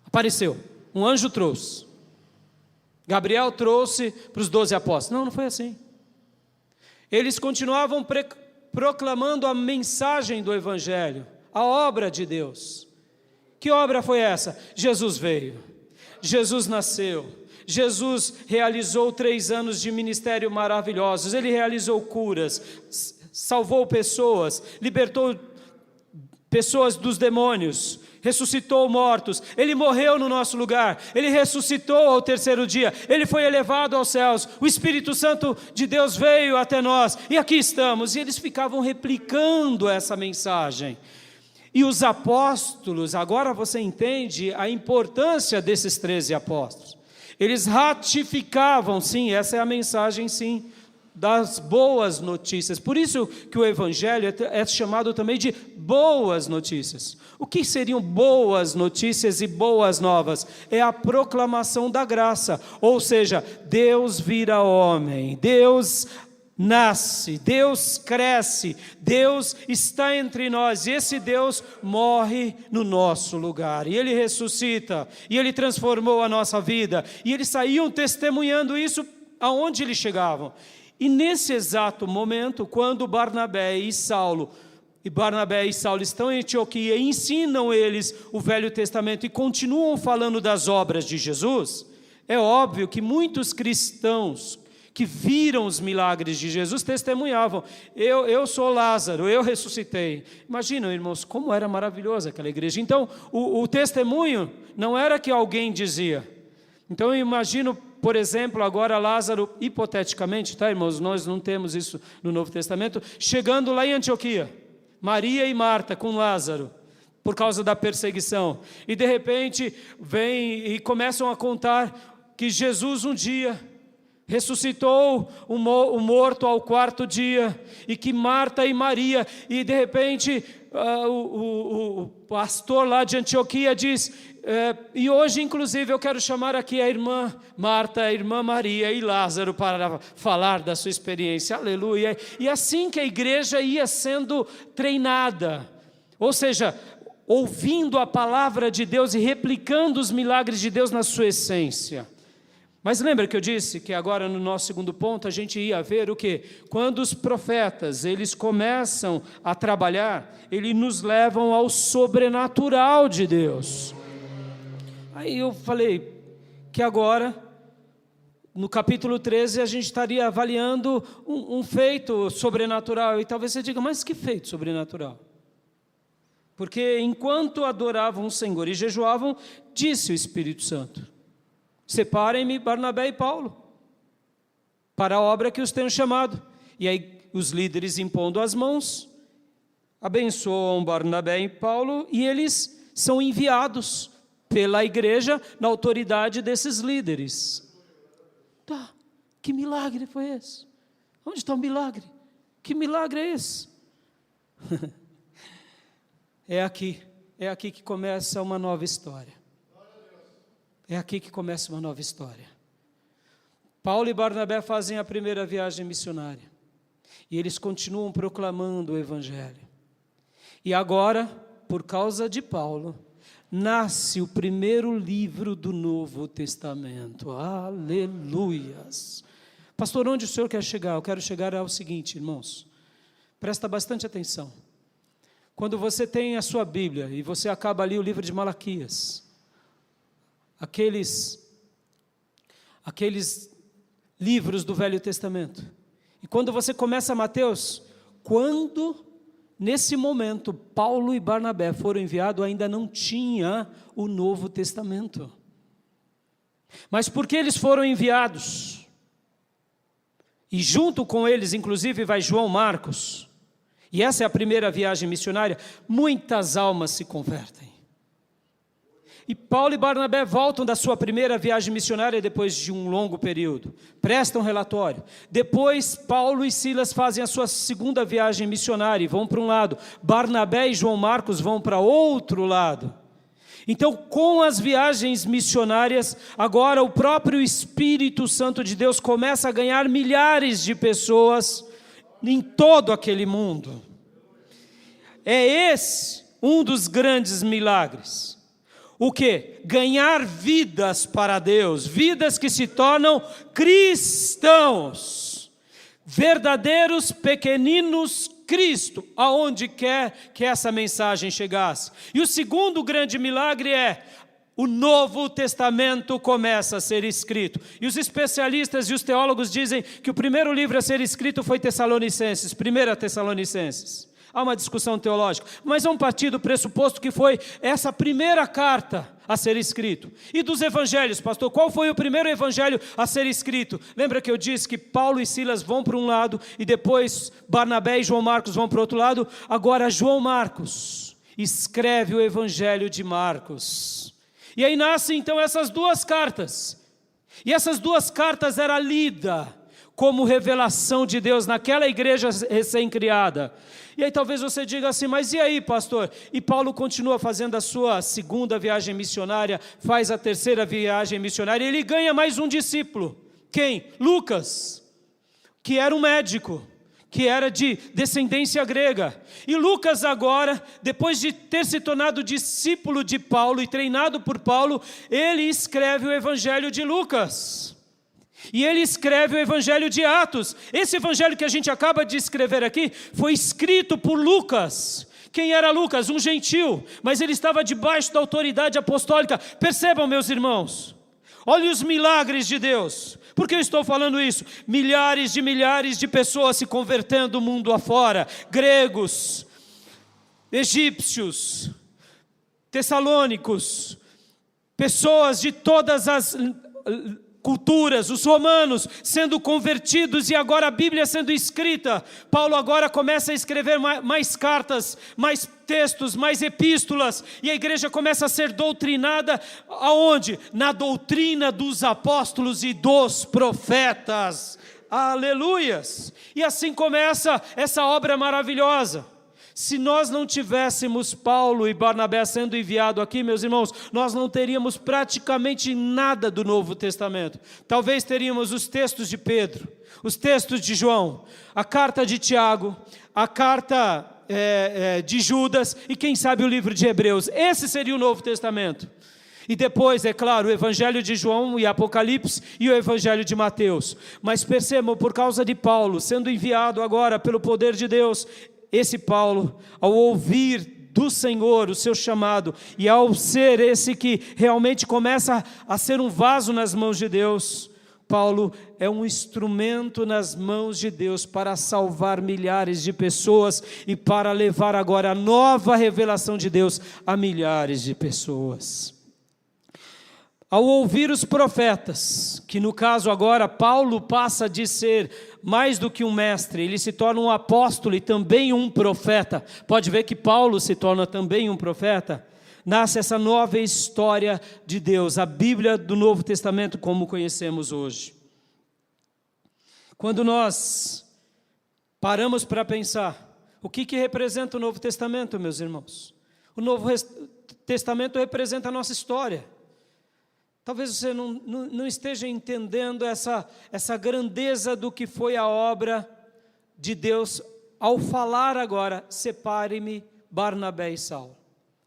Apareceu, um anjo trouxe. Gabriel trouxe para os 12 apóstolos. Não, não foi assim. Eles continuavam proclamando a mensagem do Evangelho, a obra de Deus. Que obra foi essa? Jesus veio. Jesus nasceu, Jesus realizou 3 anos de ministério maravilhosos, Ele realizou curas, salvou pessoas, libertou pessoas dos demônios, ressuscitou mortos, Ele morreu no nosso lugar, Ele ressuscitou ao 3º dia, Ele foi elevado aos céus, o Espírito Santo de Deus veio até nós, e aqui estamos, e eles ficavam replicando essa mensagem. E os apóstolos, agora você entende a importância desses 13 apóstolos. Eles ratificavam, sim, essa é a mensagem, sim, das boas notícias. Por isso que o Evangelho é chamado também de boas notícias. O que seriam boas notícias e boas novas? É a proclamação da graça, ou seja, Deus vira homem, Deus nasce, Deus cresce, Deus está entre nós, e esse Deus morre no nosso lugar, e Ele ressuscita, e Ele transformou a nossa vida, e eles saíam testemunhando isso aonde eles chegavam. E nesse exato momento, quando Barnabé e Saulo estão em Antioquia e ensinam eles o Velho Testamento e continuam falando das obras de Jesus, é óbvio que muitos cristãos que viram os milagres de Jesus testemunhavam, eu sou Lázaro, eu ressuscitei. Imaginam, irmãos, como era maravilhosa aquela igreja. Então, o testemunho não era que alguém dizia. Então, eu imagino, por exemplo, agora Lázaro, hipoteticamente, tá, irmãos, nós não temos isso no Novo Testamento, chegando lá em Antioquia, Maria e Marta com Lázaro, por causa da perseguição, e de repente vêm e começam a contar que Jesus um dia ressuscitou o morto ao 4º dia, e que Marta e Maria, e de repente o pastor lá de Antioquia diz, e hoje inclusive eu quero chamar aqui a irmã Marta, a irmã Maria e Lázaro para falar da sua experiência, aleluia, e assim que a igreja ia sendo treinada, ou seja, ouvindo a palavra de Deus e replicando os milagres de Deus na sua essência. Mas lembra que eu disse que agora no nosso 2º ponto a gente ia ver o quê? Quando os profetas, eles começam a trabalhar, eles nos levam ao sobrenatural de Deus. Aí eu falei que agora, no capítulo 13, a gente estaria avaliando um feito sobrenatural. E talvez você diga, mas que feito sobrenatural? Porque enquanto adoravam o Senhor e jejuavam, disse o Espírito Santo, separem-me Barnabé e Paulo para a obra que os tenho chamado. E aí os líderes impondo as mãos, abençoam Barnabé e Paulo, e eles são enviados pela igreja na autoridade desses líderes. Tá, que milagre foi esse? Onde está o milagre? Que milagre é esse? É aqui que começa uma nova história. É aqui que começa uma nova história. Paulo e Barnabé fazem a primeira viagem missionária. E eles continuam proclamando o Evangelho. E agora, por causa de Paulo, nasce o primeiro livro do Novo Testamento. Aleluias! Pastor, onde o senhor quer chegar? Eu quero chegar ao seguinte, irmãos. Presta bastante atenção. Quando você tem a sua Bíblia e você acaba ali o livro de Malaquias, aqueles livros do Velho Testamento. E quando você começa Mateus, nesse momento Paulo e Barnabé foram enviados, ainda não tinha o Novo Testamento. Mas porque eles foram enviados, e junto com eles inclusive vai João Marcos, e essa é a primeira viagem missionária, muitas almas se convertem. E Paulo e Barnabé voltam da sua primeira viagem missionária depois de um longo período. Prestam relatório. Depois, Paulo e Silas fazem a sua segunda viagem missionária e vão para um lado. Barnabé e João Marcos vão para outro lado. Então, com as viagens missionárias, agora o próprio Espírito Santo de Deus começa a ganhar milhares de pessoas em todo aquele mundo. É esse um dos grandes milagres. O quê? Ganhar vidas para Deus, vidas que se tornam cristãos, verdadeiros pequeninos Cristo, aonde quer que essa mensagem chegasse. E o segundo grande milagre é: o Novo Testamento começa a ser escrito. E os especialistas e os teólogos dizem que o primeiro livro a ser escrito foi Tessalonicenses, 1 Tessalonicenses. Há uma discussão teológica, mas vamos partir do pressuposto que foi essa primeira carta a ser escrito. E dos evangelhos, pastor, qual foi o primeiro evangelho a ser escrito? Lembra que eu disse que Paulo e Silas vão para um lado e depois Barnabé e João Marcos vão para o outro lado? Agora João Marcos escreve o evangelho de Marcos. E aí nascem então essas duas cartas. E essas duas cartas eram lidas como revelação de Deus naquela igreja recém-criada. E aí talvez você diga assim: mas e aí, pastor? E Paulo continua fazendo a sua segunda viagem missionária, faz a terceira viagem missionária, e ele ganha mais um discípulo. Quem? Lucas, que era um médico, que era de descendência grega. E Lucas agora, depois de ter se tornado discípulo de Paulo e treinado por Paulo, ele escreve o evangelho de Lucas. E ele escreve o evangelho de Atos. Esse evangelho que a gente acaba de escrever aqui foi escrito por Lucas. Quem era Lucas? Um gentil, mas ele estava debaixo da autoridade apostólica. Percebam, meus irmãos, olhem os milagres de Deus. Por que eu estou falando isso? Milhares de pessoas se convertendo o mundo afora. Gregos, egípcios, tessalônicos, pessoas de todas as culturas, os romanos sendo convertidos e agora a Bíblia sendo escrita. Paulo agora começa a escrever mais cartas, mais textos, mais epístolas, e a igreja começa a ser doutrinada aonde? Na doutrina dos apóstolos e dos profetas. Aleluias! E assim começa essa obra maravilhosa. Se nós não tivéssemos Paulo e Barnabé sendo enviado aqui, meus irmãos, nós não teríamos praticamente nada do Novo Testamento. Talvez teríamos os textos de Pedro, os textos de João, a carta de Tiago, a carta de Judas e quem sabe o livro de Hebreus. Esse seria o Novo Testamento. E depois, é claro, o Evangelho de João e Apocalipse e o Evangelho de Mateus. Mas percebam, por causa de Paulo, sendo enviado agora pelo poder de Deus, esse Paulo, ao ouvir do Senhor o seu chamado, e ao ser esse que realmente começa a ser um vaso nas mãos de Deus, Paulo é um instrumento nas mãos de Deus para salvar milhares de pessoas e para levar agora a nova revelação de Deus a milhares de pessoas. Ao ouvir os profetas, que no caso agora Paulo passa de ser mais do que um mestre, ele se torna um apóstolo e também um profeta. Pode ver que Paulo se torna também um profeta. Nasce essa nova história de Deus, a Bíblia do Novo Testamento como conhecemos hoje. Quando nós paramos para pensar, o que representa o Novo Testamento, meus irmãos? O Novo Testamento representa a nossa história. Talvez você não esteja entendendo essa grandeza do que foi a obra de Deus ao falar agora: separe-me Barnabé e Saulo.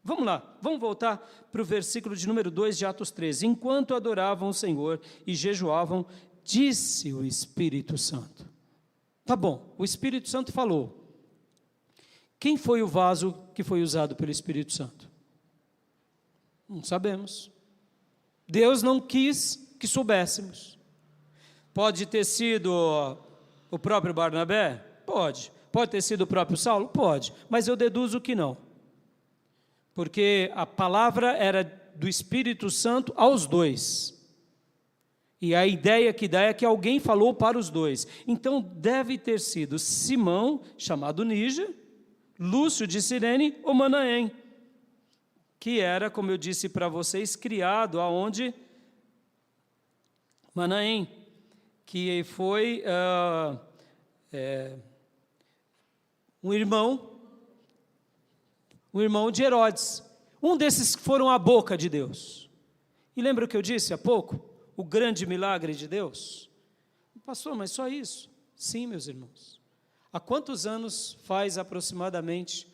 Vamos lá, vamos voltar para o versículo de número 2 de Atos 13. Enquanto adoravam o Senhor e jejuavam, disse o Espírito Santo. Tá bom, o Espírito Santo falou. Quem foi o vaso que foi usado pelo Espírito Santo? Não sabemos. Deus não quis que soubéssemos. Pode ter sido o próprio Barnabé? Pode. Pode ter sido o próprio Saulo? Pode. Mas eu deduzo que não. Porque a palavra era do Espírito Santo aos dois. E a ideia que dá é que alguém falou para os dois. Então deve ter sido Simão, chamado Níger, Lúcio de Cirene ou Manaém, que era, como eu disse para vocês, criado aonde? Manaém, que foi um irmão de Herodes, Um desses foram a boca de Deus. E lembra o que eu disse há pouco? O grande milagre de Deus? Pastor, mas só isso? Sim, meus irmãos. Há quantos anos faz aproximadamente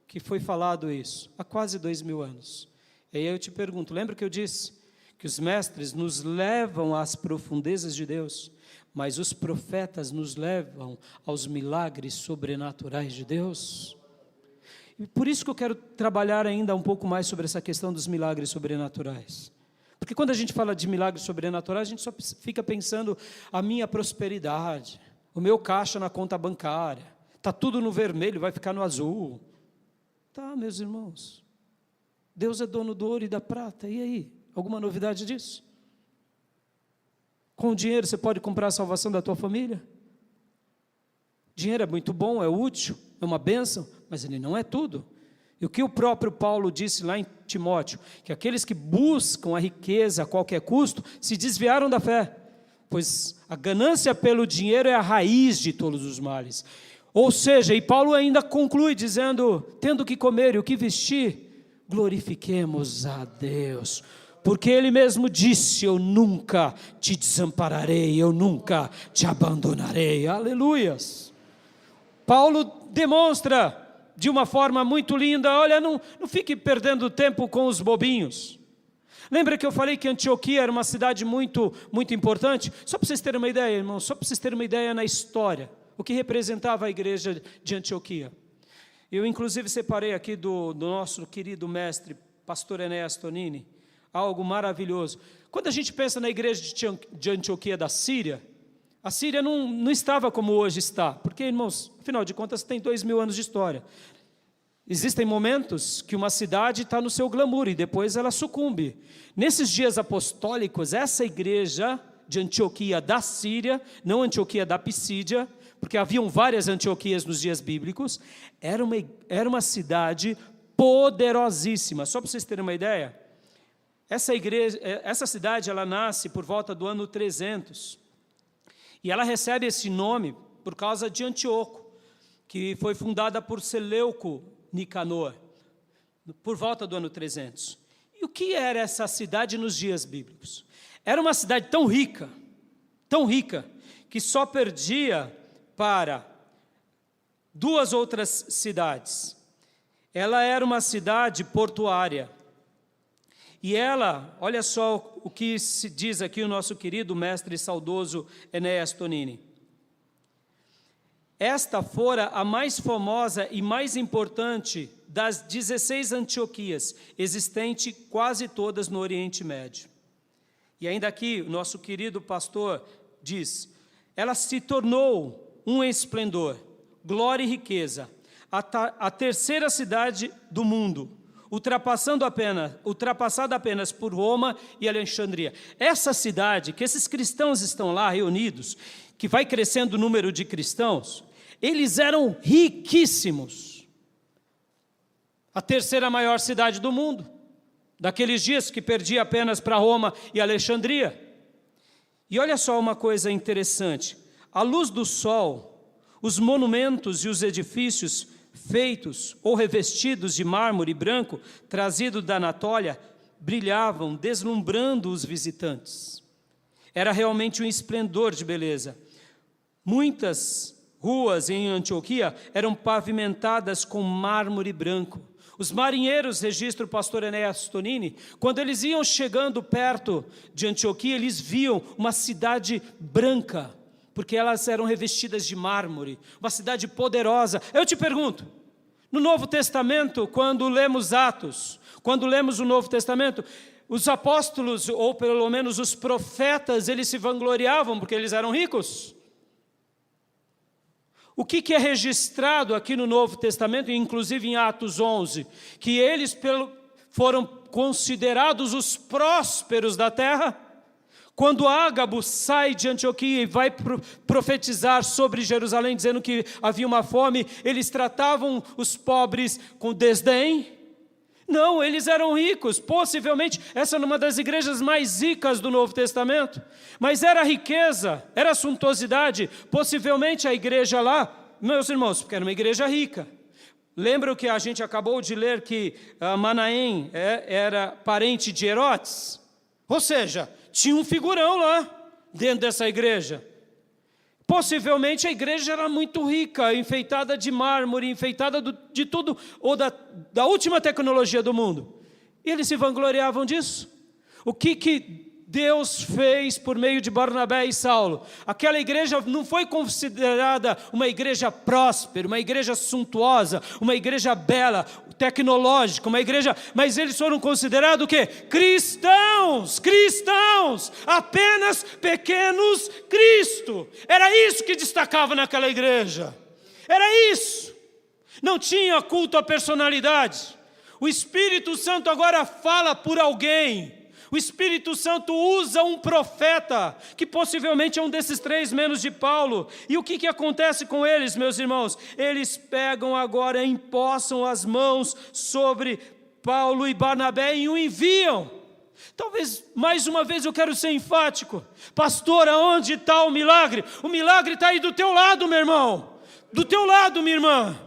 que foi falado isso? Há quase 2000 anos. E aí eu te pergunto, lembra que eu disse que os mestres nos levam às profundezas de Deus, mas os profetas nos levam aos milagres sobrenaturais de Deus? E por isso que eu quero trabalhar ainda um pouco mais sobre essa questão dos milagres sobrenaturais. Porque quando a gente fala de milagres sobrenaturais, a gente só fica pensando a minha prosperidade, o meu caixa na conta bancária, está tudo no vermelho, vai ficar no azul. Tá, meus irmãos, Deus é dono do ouro e da prata, e aí? Alguma novidade disso? Com o dinheiro você pode comprar a salvação da tua família? Dinheiro é muito bom, é útil, é uma bênção, mas ele não é tudo. E o que o próprio Paulo disse lá em Timóteo, que aqueles que buscam a riqueza a qualquer custo, se desviaram da fé, pois a ganância pelo dinheiro é a raiz de todos os males. Ou seja, e Paulo ainda conclui dizendo, tendo o que comer e o que vestir, glorifiquemos a Deus, porque Ele mesmo disse, eu nunca te desampararei, eu nunca te abandonarei, aleluias. Paulo demonstra de uma forma muito linda, olha, não fique perdendo tempo com os bobinhos. Lembra que eu falei que Antioquia era uma cidade muito, muito importante? Só para vocês terem uma ideia, irmãos, só para vocês terem uma ideia na história, o que representava a igreja de Antioquia. Eu inclusive separei aqui do nosso querido mestre, pastor Enéas Tonini, algo maravilhoso. Quando a gente pensa na igreja de Antioquia da Síria, a Síria não estava como hoje está, porque, irmãos, afinal de contas, tem 2000 anos de história. Existem momentos que uma cidade está no seu glamour e depois ela sucumbe. Nesses dias apostólicos, essa igreja de Antioquia da Síria, não Antioquia da Pisídia, porque haviam várias Antioquias nos dias bíblicos, era uma cidade poderosíssima. Só para vocês terem uma ideia, essa cidade ela nasce por volta do ano 300. E ela recebe esse nome por causa de Antíoco, que foi fundada por Seleuco Nicanor, por volta do ano 300. E o que era essa cidade nos dias bíblicos? Era uma cidade tão rica, que só perdia para duas outras cidades. Ela era uma cidade portuária. E ela, olha só o que se diz aqui o nosso querido mestre saudoso Enéas Tonini. Esta fora a mais famosa e mais importante das 16 Antioquias, existente quase todas no Oriente Médio. E ainda aqui o nosso querido pastor diz, ela se tornou um esplendor, glória e riqueza, a terceira cidade do mundo, ultrapassada apenas por Roma e Alexandria. Essa cidade, que esses cristãos estão lá reunidos, que vai crescendo o número de cristãos, eles eram riquíssimos. A terceira maior cidade do mundo, daqueles dias que perdia apenas para Roma e Alexandria. E olha só uma coisa interessante, à luz do sol, os monumentos e os edifícios feitos ou revestidos de mármore branco, trazido da Anatólia, brilhavam, deslumbrando os visitantes. Era realmente um esplendor de beleza. Muitas ruas em Antioquia eram pavimentadas com mármore branco. Os marinheiros, registra o pastor Enéas Tonini, quando eles iam chegando perto de Antioquia, eles viam uma cidade branca, porque elas eram revestidas de mármore, uma cidade poderosa. Eu te pergunto, no Novo Testamento, quando lemos Atos, quando lemos o Novo Testamento, os apóstolos, ou pelo menos os profetas, eles se vangloriavam porque eles eram ricos? O que é registrado aqui no Novo Testamento, inclusive em Atos 11, que eles foram considerados os prósperos da terra? Quando Ágabo sai de Antioquia e vai profetizar sobre Jerusalém, dizendo que havia uma fome, eles tratavam os pobres com desdém? Não, eles eram ricos, possivelmente essa era uma das igrejas mais ricas do Novo Testamento, mas era riqueza, era suntuosidade, possivelmente a igreja lá, meus irmãos, porque era uma igreja rica, Lembra o que a gente acabou de ler, que Manaém era parente de Herodes? Ou seja, tinha um figurão lá, dentro dessa igreja. Possivelmente a igreja era muito rica, enfeitada de mármore, enfeitada de tudo, ou da última tecnologia do mundo. E eles se vangloriavam disso. O que Deus fez por meio de Barnabé e Saulo? Aquela igreja não foi considerada uma igreja próspera, uma igreja suntuosa, uma igreja bela, tecnológica, uma igreja, mas eles foram considerados o quê? Cristãos, apenas pequenos Cristo. Era isso que destacava naquela igreja. Era isso. Não tinha culto à personalidade. O Espírito Santo agora fala por alguém. O Espírito Santo usa um profeta, que possivelmente é um desses 3 menos de Paulo. E o que acontece com eles, meus irmãos? Eles pegam agora, empossam as mãos sobre Paulo e Barnabé e o enviam. Talvez, mais uma vez eu quero ser enfático. Pastor, aonde está o milagre? O milagre está aí do teu lado, meu irmão. Do teu lado, minha irmã.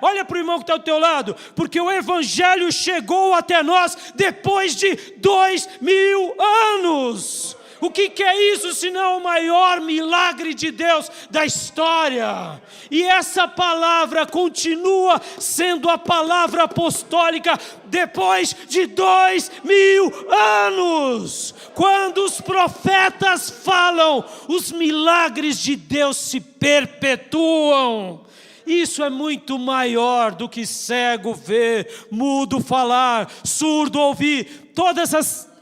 Olha para o irmão que está do teu lado, porque o Evangelho chegou até nós depois de 2000 anos. O que é isso senão o maior milagre de Deus da história? E essa palavra continua sendo a palavra apostólica depois de 2000 anos. Quando os profetas falam, os milagres de Deus se perpetuam. Isso é muito maior do que cego ver, mudo falar, surdo ouvir. Todas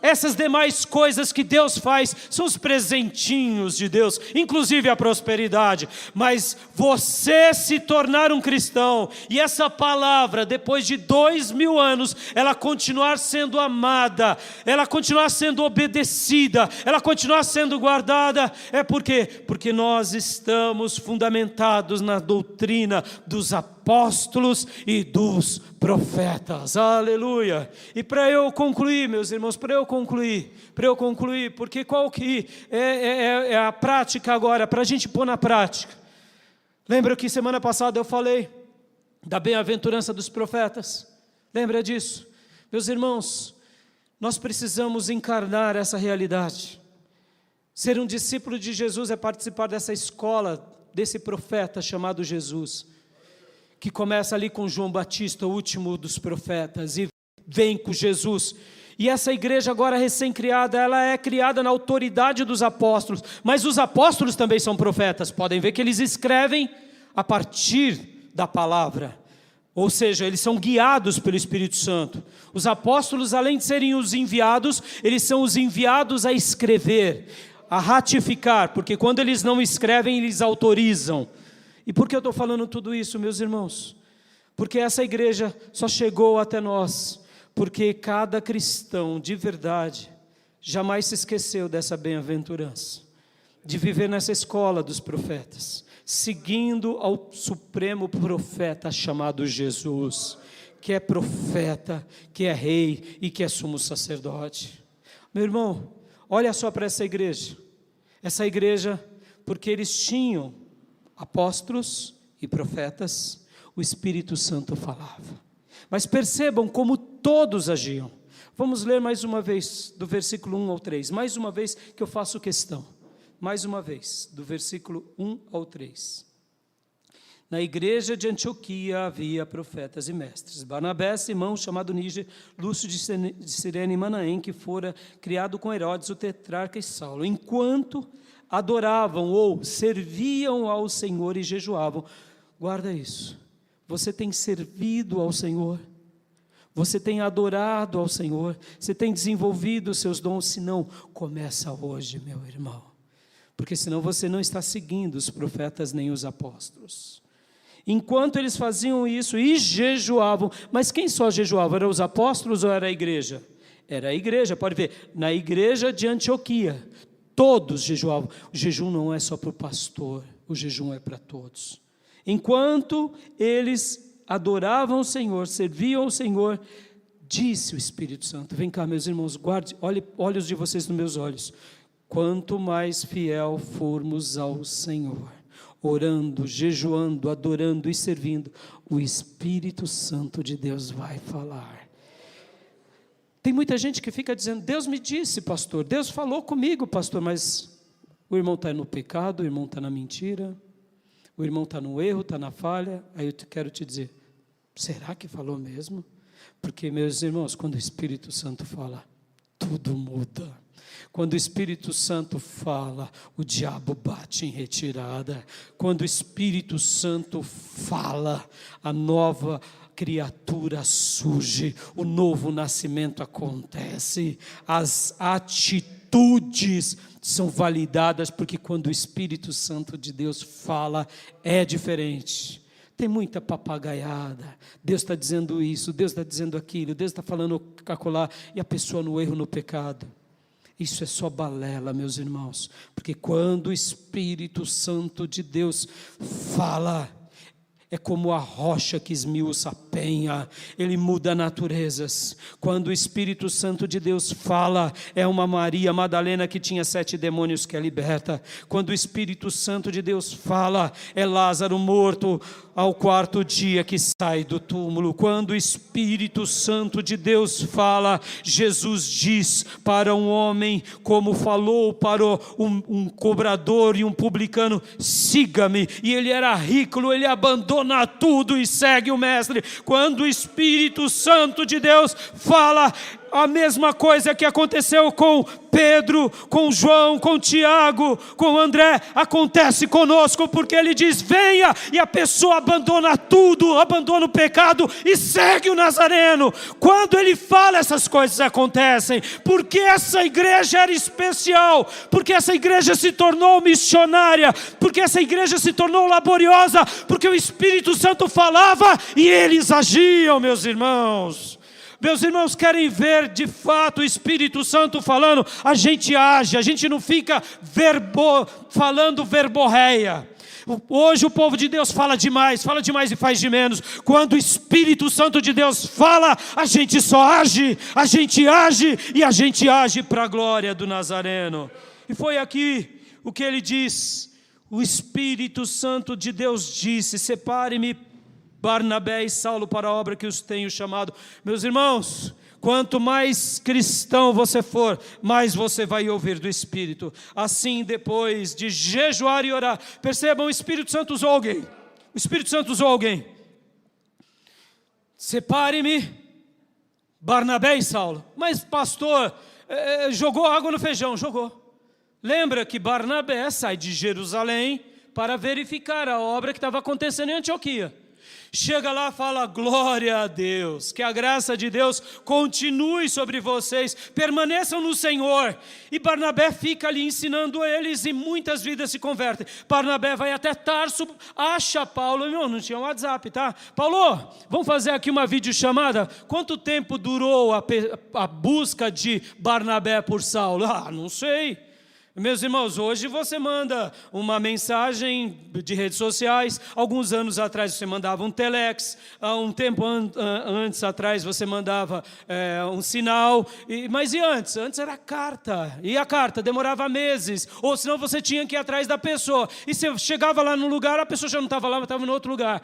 essas demais coisas que Deus faz são os presentinhos de Deus, inclusive a prosperidade. Mas você se tornar um cristão, e essa palavra, depois de 2000 anos, ela continuar sendo amada, ela continuar sendo obedecida, ela continuar sendo guardada, por quê? Porque nós estamos fundamentados na doutrina dos apóstolos e dos profetas. Aleluia. E para eu concluir, meus irmãos, para eu concluir, porque qual que é a prática agora, para a gente pôr na prática? Lembra que semana passada eu falei da bem-aventurança dos profetas? Lembra disso? Meus irmãos, nós precisamos encarnar essa realidade. Ser um discípulo de Jesus é participar dessa escola, desse profeta chamado Jesus, que começa ali com João Batista, o último dos profetas, e vem com Jesus. E essa igreja agora recém-criada, ela é criada na autoridade dos apóstolos, mas os apóstolos também são profetas. Podem ver que eles escrevem a partir da palavra, ou seja, eles são guiados pelo Espírito Santo. Os apóstolos, além de serem os enviados, eles são os enviados a escrever, a ratificar, porque quando eles não escrevem, eles autorizam. E por que eu estou falando tudo isso, meus irmãos? Porque essa igreja só chegou até nós porque cada cristão de verdade jamais se esqueceu dessa bem-aventurança, de viver nessa escola dos profetas, seguindo ao supremo profeta chamado Jesus, que é profeta, que é rei e que é sumo sacerdote. Meu irmão, olha só para essa igreja, porque eles tinham apóstolos e profetas, o Espírito Santo falava. Mas percebam como todos agiam. Vamos ler mais uma vez, do versículo 1 ao 3. Mais uma vez que eu faço questão. Mais uma vez, do versículo 1 ao 3. Na igreja de Antioquia havia profetas e mestres. Barnabé, Simão, chamado Níger, Lúcio de Cirene e Manaém, que fora criado com Herodes, o tetrarca, e Saulo. Enquanto adoravam ou serviam ao Senhor e jejuavam. Guarda isso. Você tem servido ao Senhor? Você tem adorado ao Senhor? Você tem desenvolvido os seus dons? Se não, começa hoje, meu irmão. Porque senão você não está seguindo os profetas nem os apóstolos. Enquanto eles faziam isso e jejuavam, mas quem só jejuava? Eram os apóstolos ou era a igreja? Era a igreja, pode ver, na igreja de Antioquia, todos jejuavam. O jejum não é só para o pastor, o jejum é para todos. Enquanto eles adoravam o Senhor, serviam ao Senhor, disse o Espírito Santo, vem cá meus irmãos, guarde, olhos de vocês nos meus olhos, quanto mais fiel formos ao Senhor, orando, jejuando, adorando e servindo, o Espírito Santo de Deus vai falar. Tem muita gente que fica dizendo, Deus me disse, pastor, Deus falou comigo, pastor, mas o irmão está no pecado, o irmão está na mentira, o irmão está no erro, está na falha. Aí eu quero te dizer, será que falou mesmo? Porque, meus irmãos, quando o Espírito Santo fala, tudo muda. Quando o Espírito Santo fala, o diabo bate em retirada. Quando o Espírito Santo fala, a nova criatura surge, o novo nascimento acontece, as atitudes são validadas, porque quando o Espírito Santo de Deus fala, é diferente. Tem muita papagaiada, Deus está dizendo isso, Deus está dizendo aquilo, Deus está falando acolá, e a pessoa no erro, no pecado. Isso é só balela, meus irmãos, porque quando o Espírito Santo de Deus fala, é como a rocha que esmiuça a penha, ele muda naturezas. Quando o Espírito Santo de Deus fala, é uma Maria Madalena que tinha 7 demônios que é liberta. Quando o Espírito Santo de Deus fala, é Lázaro morto ao 4º dia que sai do túmulo. Quando o Espírito Santo de Deus fala, Jesus diz para um homem, como falou para um cobrador e um publicano, siga-me, e ele era rico, ele abandona tudo e segue o mestre. Quando o Espírito Santo de Deus fala, a mesma coisa que aconteceu com Pedro, com João, com Tiago, com André, acontece conosco, porque ele diz, venha, e a pessoa abandona tudo, abandona o pecado e segue o Nazareno. Quando ele fala, essas coisas acontecem, porque essa igreja era especial, porque essa igreja se tornou missionária, porque essa igreja se tornou laboriosa, porque o Espírito Santo falava e eles agiam, meus irmãos. Meus irmãos, querem ver de fato o Espírito Santo falando, a gente age, a gente não fica falando verborreia. Hoje o povo de Deus fala demais e faz de menos. Quando o Espírito Santo de Deus fala, a gente só age, a gente age e a gente age para a glória do Nazareno. E foi aqui o que ele diz, o Espírito Santo de Deus disse, separe-me Barnabé e Saulo para a obra que os tenho chamado. Meus irmãos, quanto mais cristão você for, mais você vai ouvir do Espírito. Assim, depois de jejuar e orar, percebam, o Espírito Santo usou alguém. O Espírito Santo usou alguém. Separe-me Barnabé e Saulo. Mas pastor, jogou água no feijão, jogou. Lembra que Barnabé sai de Jerusalém para verificar a obra que estava acontecendo em Antioquia. Chega lá e fala, glória a Deus, que a graça de Deus continue sobre vocês, permaneçam no Senhor. E Barnabé fica ali ensinando eles e muitas vidas se convertem. Barnabé vai até Tarso, acha Paulo, não tinha WhatsApp, tá? Paulo, vamos fazer aqui uma videochamada? Quanto tempo durou a busca de Barnabé por Saulo? Não sei. Meus irmãos, hoje você manda uma mensagem de redes sociais, alguns anos atrás você mandava um telex, um tempo antes atrás você mandava um sinal, mas e antes? Antes era carta, e a carta demorava meses, ou senão você tinha que ir atrás da pessoa, e você chegava lá no lugar, a pessoa já não estava lá, mas estava em outro lugar.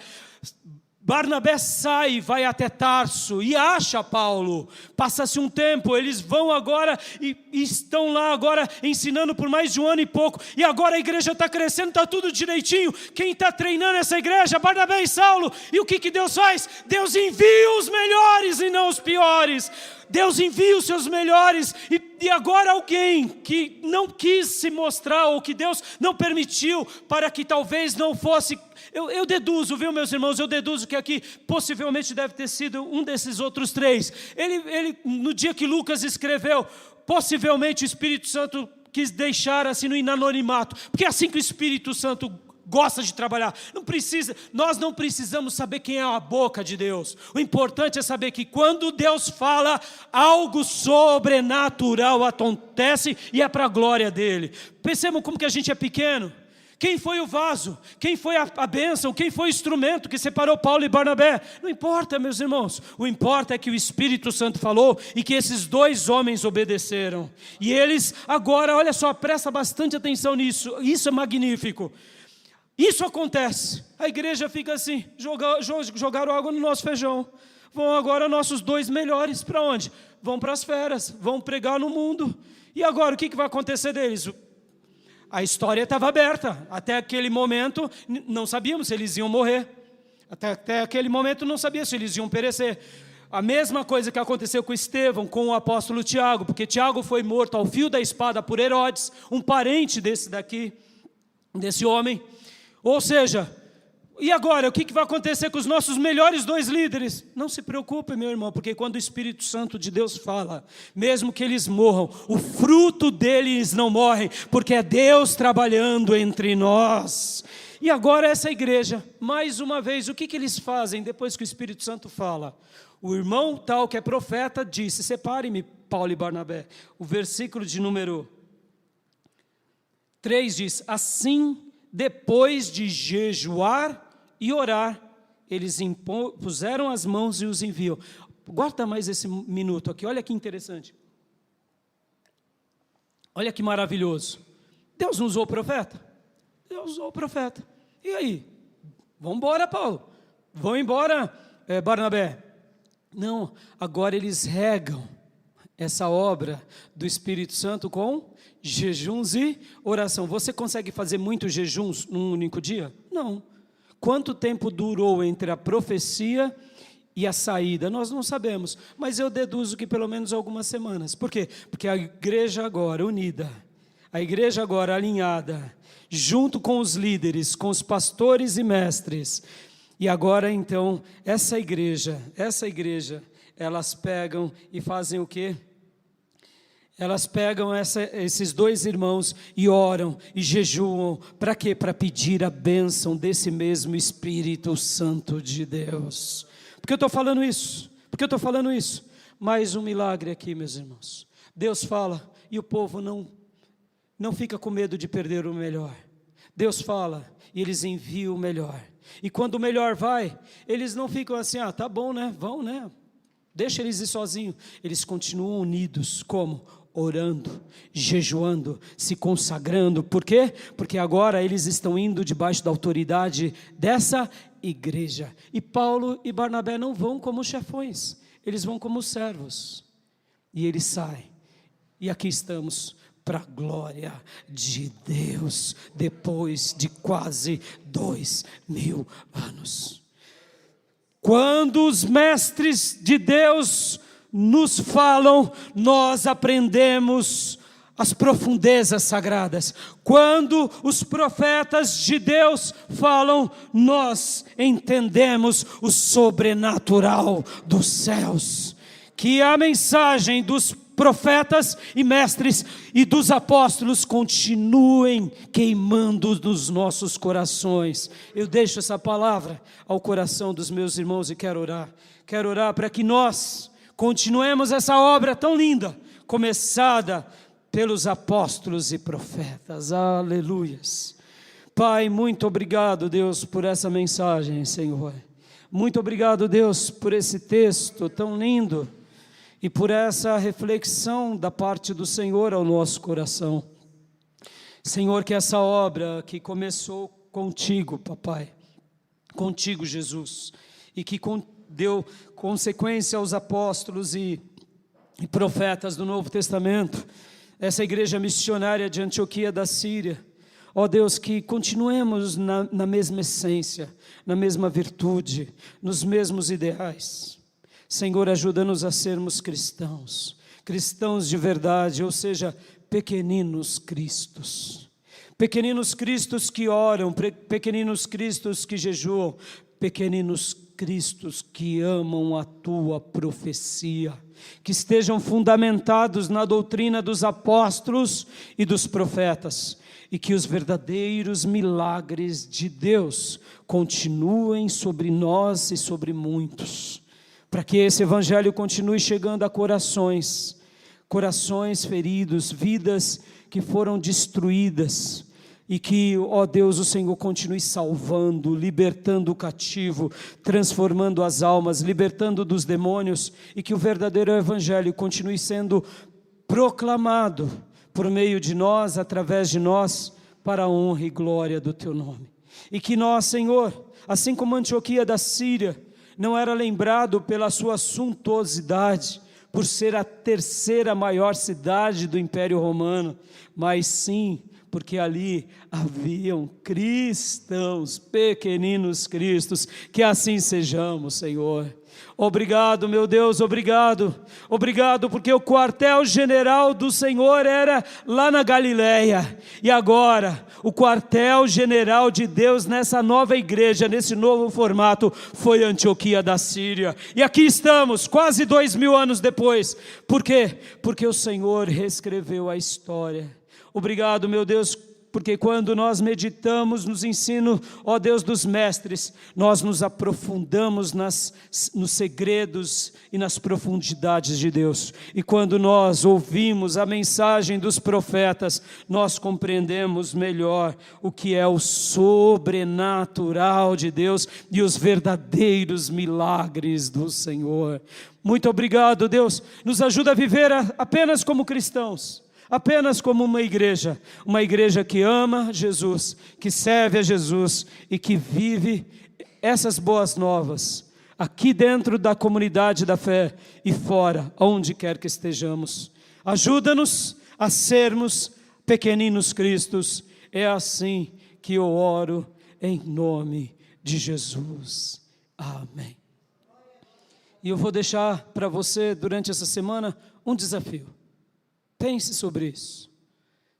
Barnabé sai, vai até Tarso e acha Paulo. Passa-se um tempo, eles vão agora e estão lá agora ensinando por mais de 1 ano e pouco. E agora a igreja está crescendo, está tudo direitinho. Quem está treinando essa igreja? Barnabé e Saulo. E o que Deus faz? Deus envia os melhores e não os piores. Deus envia os seus melhores, e agora alguém que não quis se mostrar, ou que Deus não permitiu, para que talvez não fosse, eu deduzo, viu meus irmãos, eu deduzo que aqui possivelmente deve ter sido um desses outros 3, ele no dia que Lucas escreveu, possivelmente o Espírito Santo quis deixar assim no anonimato, porque é assim que o Espírito Santo gosta de trabalhar. Nós não precisamos saber quem é a boca de Deus. O importante é saber que quando Deus fala, algo sobrenatural acontece e é para a glória dele. Percebam como que a gente é pequeno. Quem foi o vaso? Quem foi a bênção? Quem foi o instrumento que separou Paulo e Barnabé? Não importa, meus irmãos. O importa é que o Espírito Santo falou e que esses 2 homens obedeceram. E eles agora, olha só, presta bastante atenção nisso. Isso é magnífico. Isso acontece, a igreja fica assim, jogaram água no nosso feijão, vão agora nossos 2 melhores para onde? Vão para as feras, vão pregar no mundo, e agora o que vai acontecer deles? A história estava aberta, até aquele momento não sabíamos se eles iam morrer, até aquele momento não sabia se eles iam perecer. A mesma coisa que aconteceu com Estevão, com o apóstolo Tiago, porque Tiago foi morto ao fio da espada por Herodes, um parente desse homem. Ou seja, e agora, o que vai acontecer com os nossos melhores 2 líderes? Não se preocupe, meu irmão, porque quando o Espírito Santo de Deus fala, mesmo que eles morram, o fruto deles não morre, porque é Deus trabalhando entre nós. E agora essa igreja, mais uma vez, o que eles fazem depois que o Espírito Santo fala? O irmão tal que é profeta disse, separe-me, Paulo e Barnabé. O versículo de número 3 diz, assim, depois de jejuar e orar, eles puseram as mãos e os enviam. Guarda mais esse minuto aqui, olha que interessante. Olha que maravilhoso. Deus não usou o profeta? Deus usou o profeta. E aí? Vamos embora, Paulo. Vão embora, Barnabé. Não, agora eles regam essa obra do Espírito Santo com jejuns e oração. Você consegue fazer muitos jejuns num único dia? Não. Quanto tempo durou entre a profecia e a saída? Nós não sabemos, mas eu deduzo que pelo menos algumas semanas. Por quê? Porque a igreja agora unida, a igreja agora alinhada, junto com os líderes, com os pastores e mestres, e agora então, essa igreja, elas pegam e fazem o quê? Elas pegam esses 2 irmãos e oram e jejuam, para quê? Para pedir a bênção desse mesmo Espírito Santo de Deus. Por que eu estou falando isso? Mais um milagre aqui, meus irmãos. Deus fala e o povo não fica com medo de perder o melhor. Deus fala e eles enviam o melhor. E quando o melhor vai, eles não ficam assim, tá bom, né? Vão, né? Deixa eles ir sozinhos. Eles continuam unidos, como? Orando, jejuando, se consagrando. Por quê? Porque agora eles estão indo debaixo da autoridade dessa igreja. E Paulo e Barnabé não vão como chefões, eles vão como servos. E eles saem. E aqui estamos para a glória de Deus, depois de quase 2000 anos. Quando os mestres de Deus nos falam, nós aprendemos as profundezas sagradas. Quando os profetas de Deus falam, nós entendemos o sobrenatural dos céus. Que a mensagem dos profetas e mestres e dos apóstolos continuem queimando nos nossos corações. Eu deixo essa palavra ao coração dos meus irmãos e quero orar para que nós continuemos essa obra tão linda, começada pelos apóstolos e profetas. Aleluias. Pai, muito obrigado, Deus, por essa mensagem, Senhor. Muito obrigado, Deus, por esse texto tão lindo e por essa reflexão da parte do Senhor ao nosso coração. Senhor, que essa obra que começou contigo, papai, contigo, Jesus, e que deu consequência aos apóstolos e profetas do Novo Testamento, essa igreja missionária de Antioquia da Síria, ó Deus, que continuemos na mesma essência, na mesma virtude, nos mesmos ideais. Senhor, ajuda-nos a sermos cristãos de verdade, ou seja, pequeninos cristos que oram, pequeninos cristos que jejuam, pequeninos cristos que amam a tua profecia, que estejam fundamentados na doutrina dos apóstolos e dos profetas, e que os verdadeiros milagres de Deus continuem sobre nós e sobre muitos, para que esse evangelho continue chegando a corações feridos, vidas que foram destruídas, e que, ó Deus, o Senhor continue salvando, libertando o cativo, transformando as almas, libertando dos demônios, e que o verdadeiro evangelho continue sendo proclamado por meio de nós, através de nós, para a honra e glória do teu nome. E que nós, Senhor, assim como Antioquia da Síria não era lembrado pela sua suntuosidade, por ser a terceira maior cidade do Império Romano, mas sim porque ali haviam cristãos, pequeninos cristos. Que assim sejamos, Senhor. Obrigado, meu Deus, obrigado porque o quartel-general do Senhor era lá na Galileia, e agora o quartel-general de Deus nessa nova igreja, nesse novo formato, foi Antioquia da Síria, e aqui estamos, quase 2000 anos depois. Por quê? Porque o Senhor reescreveu a história. Obrigado, meu Deus, porque quando nós meditamos nos ensinos, ó Deus dos mestres, nós nos aprofundamos nos segredos e nas profundidades de Deus. E quando nós ouvimos a mensagem dos profetas, nós compreendemos melhor o que é o sobrenatural de Deus e os verdadeiros milagres do Senhor. Muito obrigado, Deus. Nos ajuda a viver apenas como cristãos. Apenas como uma igreja que ama Jesus, que serve a Jesus e que vive essas boas novas, aqui dentro da comunidade da fé e fora, onde quer que estejamos. Ajuda-nos a sermos pequeninos cristos. É assim que eu oro em nome de Jesus. Amém. E eu vou deixar para você durante essa semana um desafio. Pense sobre isso.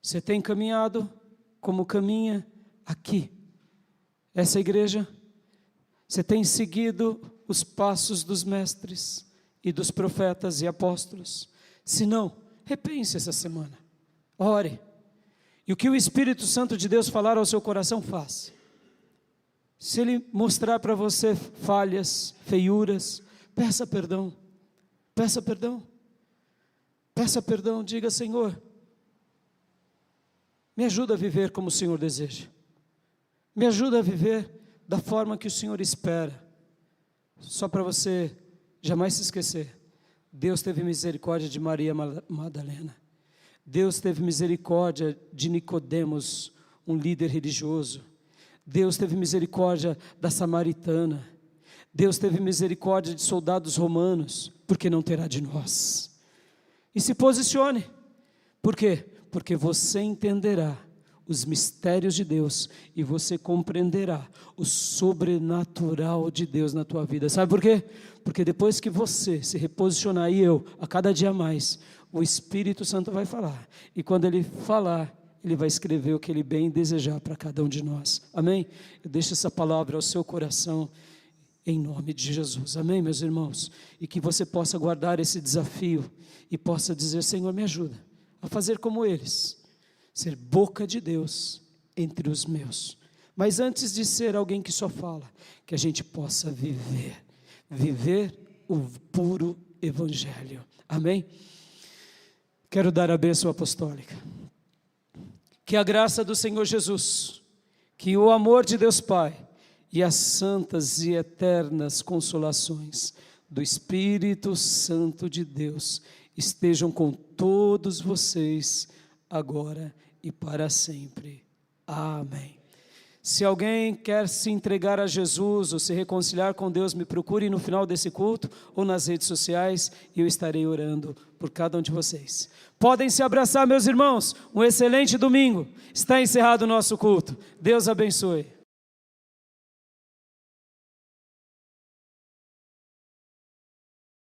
Você tem caminhado como caminha aqui, essa igreja? Você tem seguido os passos dos mestres e dos profetas e apóstolos? Se não, repense essa semana. Ore. E o que o Espírito Santo de Deus falar ao seu coração, faça. Se Ele mostrar para você falhas, feiuras, peça perdão. Peça perdão. Peça perdão, diga: Senhor, me ajuda a viver como o Senhor deseja. Me ajuda a viver da forma que o Senhor espera. Só para você jamais se esquecer, Deus teve misericórdia de Maria Madalena. Deus teve misericórdia de Nicodemos, um líder religioso. Deus teve misericórdia da samaritana. Deus teve misericórdia de soldados romanos, porque não terá de nós. E se posicione. Por quê? Porque você entenderá os mistérios de Deus e você compreenderá o sobrenatural de Deus na tua vida. Sabe por quê? Porque depois que você se reposicionar, e eu, a cada dia mais, o Espírito Santo vai falar. E quando Ele falar, Ele vai escrever o que Ele bem desejar para cada um de nós. Amém? Eu deixo essa palavra ao seu coração, em nome de Jesus. Amém, meus irmãos? E que você possa guardar esse desafio e possa dizer: Senhor, me ajuda a fazer como eles, ser boca de Deus entre os meus. Mas antes de ser alguém que só fala, que a gente possa viver o puro evangelho. Amém? Quero dar a bênção apostólica. Que a graça do Senhor Jesus, que o amor de Deus Pai e as santas e eternas consolações do Espírito Santo de Deus estejam com todos vocês, agora e para sempre. Amém. Se alguém quer se entregar a Jesus ou se reconciliar com Deus, me procure no final desse culto ou nas redes sociais e eu estarei orando por cada um de vocês. Podem se abraçar, meus irmãos. Um excelente domingo. Está encerrado o nosso culto. Deus abençoe.